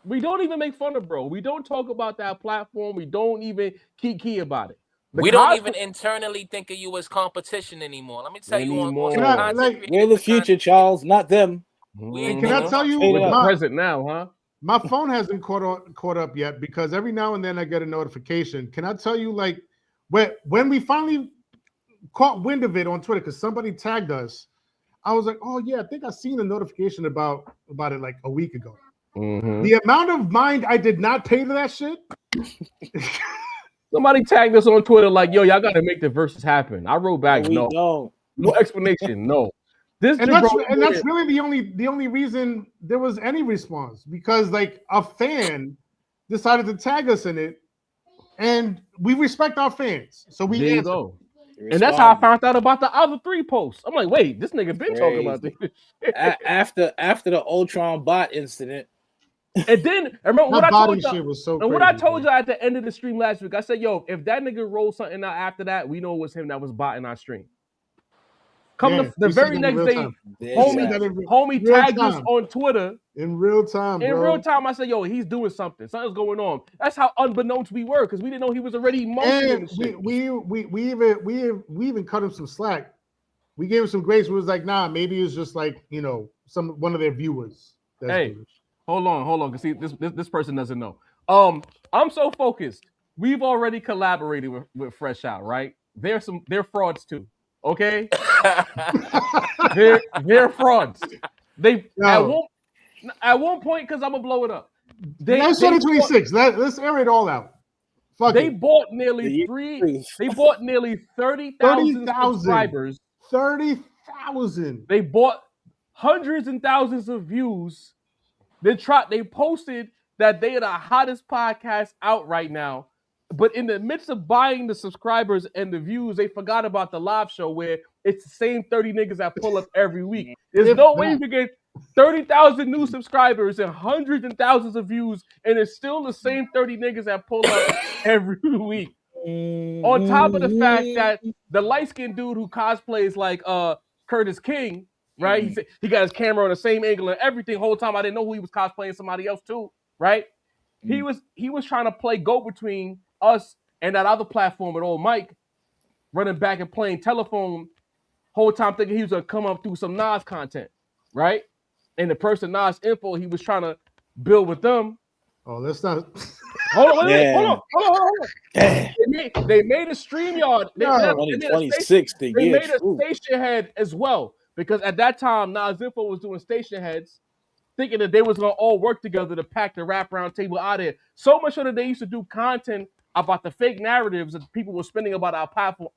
We don't even make fun of bro. We don't talk about that platform. We don't even key about it. We don't even internally think of you as competition anymore. Let me tell you, we're the future, Charles, not them. Can I tell you, we're the present now, huh? My phone hasn't caught up yet because every now and then I get a notification. Can I tell you, like, when we finally caught wind of it on Twitter because somebody tagged us, I was like, oh yeah, I think I seen a notification about it like a week ago. Mm-hmm. The amount of mind I did not pay to that shit. Somebody tagged us on Twitter like, "Yo, y'all got to make the verses happen." I wrote back, "No, no explanation, no." This and that's really the only reason there was any response, because like a fan decided to tag us in it, and we respect our fans, so we there you go. And that's how I found out about the other 3 posts. I'm like, wait, this nigga been talking about this shit. After the Ultron bot incident. And then remember what I told you. Shit was so and crazy, what I told you at the end of the stream last week, I said, "Yo, if that nigga rolled something out after that, we know it was him that was botting our stream." The very next day, homie tagged us on Twitter in real time. In real time, I said, "Yo, he's doing something. Something's going on." That's how unbeknownst we were, because we didn't know he was already motioning. We even cut him some slack. We gave him some grace. It was like, nah, maybe it's just like, you know, one of their viewers. Hey, hold on, because see, this person doesn't know. I'm so focused. We've already collaborated with Fresh Out, right? They're frauds too. Okay, they're frauds. At one point, because I'm gonna blow it up. That's 2026. Let's air it all out. They bought nearly 30,000 subscribers. 30,000. They bought hundreds and thousands of views. They posted that they are the hottest podcast out right now. But in the midst of buying the subscribers and the views, they forgot about the live show where it's the same 30 niggas that pull up every week. There's no way you can get 30,000 new subscribers and hundreds and thousands of views, and it's still the same 30 niggas that pull up every week. On top of the fact that the light-skinned dude who cosplays like Curtis King, right? He got his camera on the same angle and everything. Whole time I didn't know who he was cosplaying somebody else too, right? He was trying to play go between us and that other platform with old Mike, running back and playing telephone whole time, thinking he was gonna come up through some Nas content, right? And the person Nas info he was trying to build with them. Oh, let's not. Hold on. They made a StreamYard. They made a station head as well, because at that time Nas info was doing station heads, thinking that they was gonna all work together to pack the rap round table out there. So much so that they used to do content about the fake narratives that people were spinning about our platform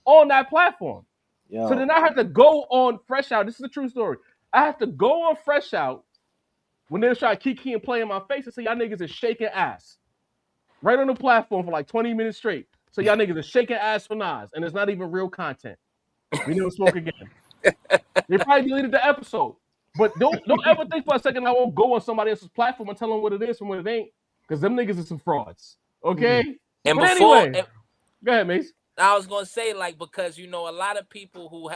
on that platform. Yo. So then I had to go on Fresh Out. This is a true story. I had to go on Fresh Out when they were trying to kiki and play in my face and say, y'all niggas is shaking ass. Right on the platform for like 20 minutes straight. So y'all niggas is shaking ass for Nas, and it's not even real content. We never spoke again. They probably deleted the episode. But don't ever think for a second I won't go on somebody else's platform and tell them what it is from what it ain't. Because them niggas are some frauds. Okay? And but before, anyway, go ahead, Mace. I was gonna say, like, because you know a lot of people who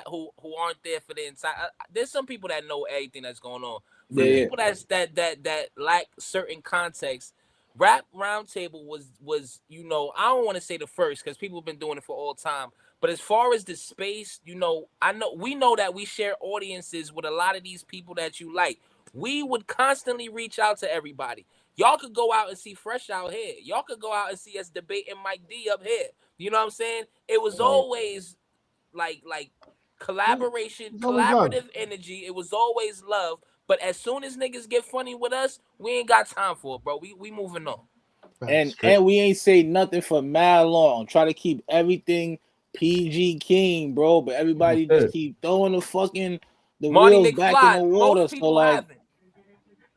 aren't there for the entire. There's some people that know everything that's going on. For people that lack certain context, Rap Roundtable was you know, I don't want to say the first because people have been doing it for all time. But as far as the space, you know, we know that we share audiences with a lot of these people that you like. We would constantly reach out to everybody. Y'all could go out and see Fresh out here. Y'all could go out and see us debating Mike D up here. You know what I'm saying? It was always like collaboration, collaborative energy. It was always love. But as soon as niggas get funny with us, we ain't got time for it, bro. We moving on. And we ain't say nothing for mad long. Try to keep everything PG King, bro. But everybody just keep throwing the wheels back in the water. So like,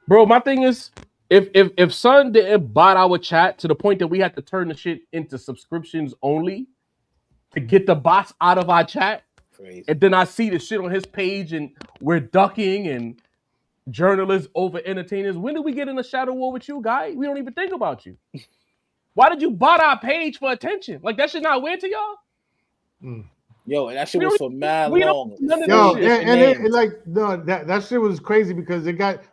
bro, my thing is, if Son didn't bot our chat to the point that we had to turn the shit into subscriptions only to get the bots out of our chat, crazy. And then I see the shit on his page and we're ducking and journalists over entertainers. When did we get in a shadow war with you, guy? We don't even think about you. Why did you bot our page for attention? Like, that shit not weird to y'all? Yo, and that shit was for mad long. That shit was crazy because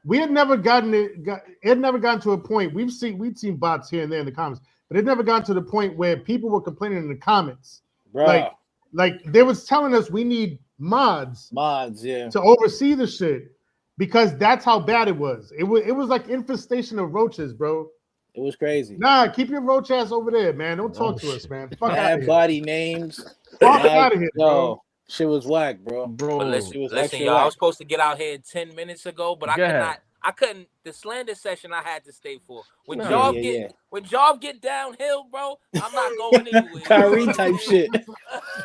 we had never gotten to a point. We'd seen bots here and there in the comments, but it never got to the point where people were complaining in the comments. Bruh. Like they was telling us we need mods to oversee the shit because that's how bad it was. It was like infestation of roaches, bro. It was crazy. Nah, keep your roach ass over there, man. Don't talk to us, man. Fuck out of here. Body names. Fuck out of here, bro. Shit was whack, bro. Listen, y'all. I was supposed to get out here 10 minutes ago, but I I couldn't. The slander session I had to stay for. When Jarv get downhill, bro, I'm not going anywhere. Kyrie type shit.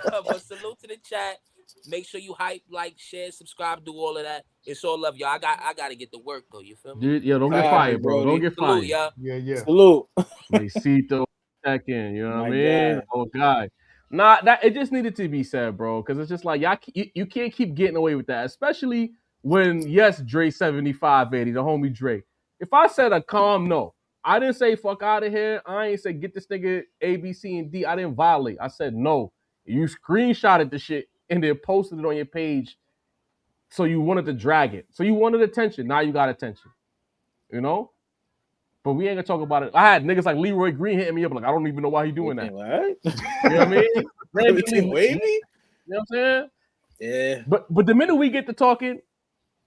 But salute to the chat. Make sure you hype, like, share, subscribe, do all of that. It's all love, y'all. I gotta get to work though. You feel me? Dude, don't get fired, bro. Don't get fired. Yeah. Salute. Luisito, check in. You know what I mean? God. Oh God. Nah, that it just needed to be said, bro. Because it's just like you can't keep getting away with that, especially when Dre 7580, the homie Dre. If I said a calm no, I didn't say fuck out of here. I ain't say get this nigga A, B, C, and D. I didn't violate. I said no. You screenshotted the shit and then posted it on your page. So you wanted to drag it. So you wanted attention. Now you got attention. You know? But we ain't gonna talk about it. I had niggas like Leroy Green hitting me up like, I don't even know why he doing that. What? You know what I mean? Everything wavy? You know what I'm saying? Yeah. But the minute we get to talking,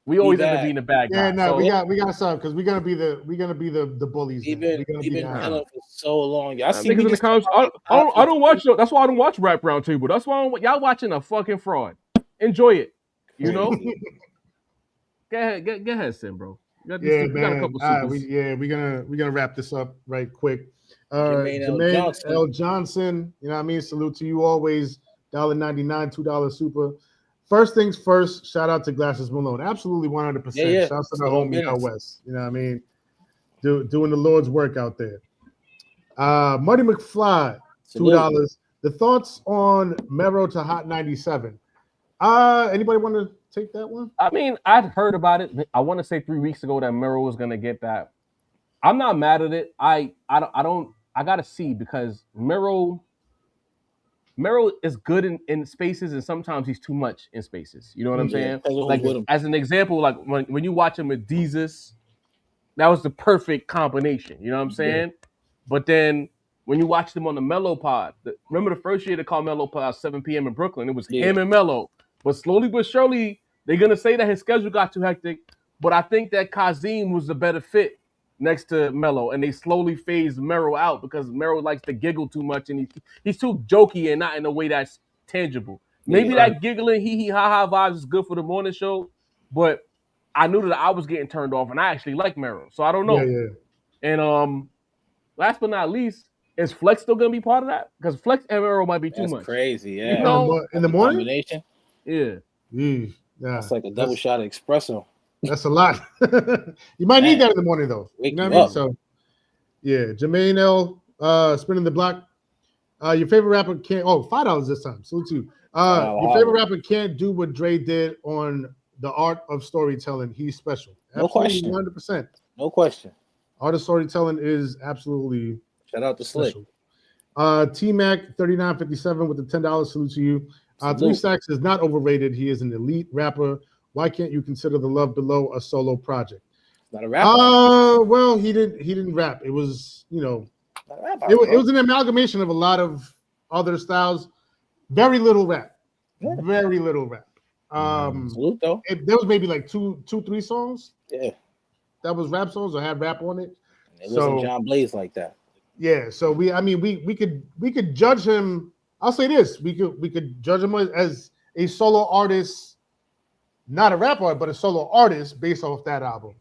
we always end up being the bad guy. Yeah, no, so, we got some because we're gonna be the bullies. We've been killing for so long. Y'all see niggas in the comments. I don't watch. That's why I don't watch Rap Roundtable. That's why y'all watching a fucking fraud. Enjoy it. You know. Go ahead, Sim, bro. We got a couple we're gonna wrap this up right quick. Jermaine L. Johnson, you know what I mean? Salute to you always. $1.99, $2 super. First things first, shout out to Glasses Malone. Absolutely 100%. Yeah. Shout out to the homie out west. You know what I mean? Doing the Lord's work out there. Muddy McFly, $2. The thoughts on Mero to Hot 97. Anybody want to take that one? I mean, I'd heard about it. I want to say 3 weeks ago that Mero was gonna get that. I'm not mad at it. I gotta see because Mero is good in spaces and sometimes he's too much in spaces. You know what I'm saying? Like as an example, like when you watch him with Jesus, that was the perfect combination. You know what I'm saying? Yeah. But then when you watch them on the Mellow Pod, remember the first year they called Mellow Pod 7 p.m. in Brooklyn? It was him and Mellow. But slowly but surely, they're going to say that his schedule got too hectic. But I think that Kazim was the better fit next to Mello. And they slowly phased Mero out because Mero likes to giggle too much. And he's too jokey and not in a way that's tangible. Maybe that giggling, hee-hee-ha-ha vibes is good for the morning show. But I knew that I was getting turned off. And I actually like Mero. So I don't know. And last but not least, is Flex still going to be part of that? Because Flex and Mero might be too much. That's crazy, yeah. You know, in the morning? Yeah. That's like a double shot of espresso. That's a lot. You might need that in the morning, though. You know what I mean? So, yeah. Jermaine L. Spinning the block. Your favorite rapper can't. Oh, $5 this time. Salute to you. Your favorite rapper can't do what Dre did on the art of storytelling. He's special. Absolutely, no question. 100%. No question. Art of storytelling is absolutely. Shout out to Slick. T-Mac 3957 with the $10. Salute to you. 3 Stacks is not overrated. He is an elite rapper. Why can't you consider The Love Below a solo project? Not a rapper. Well, he didn't rap. It was, you know, it was an amalgamation of a lot of other styles. Very little rap. Yeah. Very little rap. Salute though. There was maybe like two, 3 songs. Yeah. That was rap songs or had rap on it. It wasn't John Blaze like that. Yeah. So we could judge him. I'll say this: we could judge him as a solo artist, not a rapper, but a solo artist based off that album.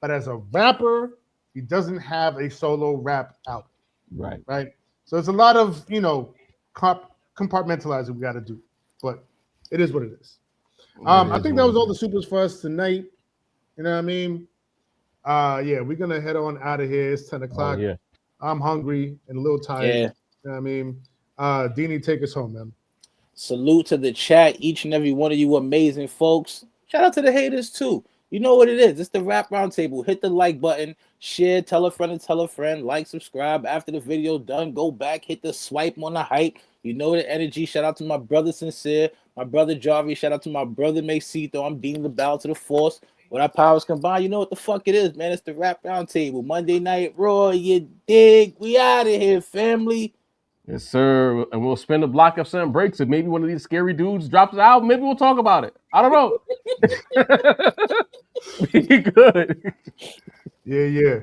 But as a rapper, he doesn't have a solo rap out. Right. So it's a lot of compartmentalizing we got to do, but it is what it is. I think that was all the supers for us tonight. You know what I mean? Yeah, we're gonna head on out of here. It's 10 o'clock. Yeah. I'm hungry and a little tired. Yeah. You know what I mean? Deanie, take us home, man. Salute to the chat, each and every one of you amazing folks. Shout out to the haters too. You know what it is. It's the Rap Roundtable. Hit the like button, share, tell a friend, like, subscribe. After the video done, go back, hit the swipe on the hype. You know the energy. Shout out to my brother Sincere, my brother Jarvis. Shout out to my brother Macito. I'm dealing the battle to the force. When our powers combine, you know what the fuck it is, man. It's the Rap Roundtable. Monday Night Raw, you dig? We out of here, family. Yes, sir. And we'll spin the block of some breaks. If maybe one of these scary dudes drops an album, maybe we'll talk about it. I don't know. Be good. Yeah.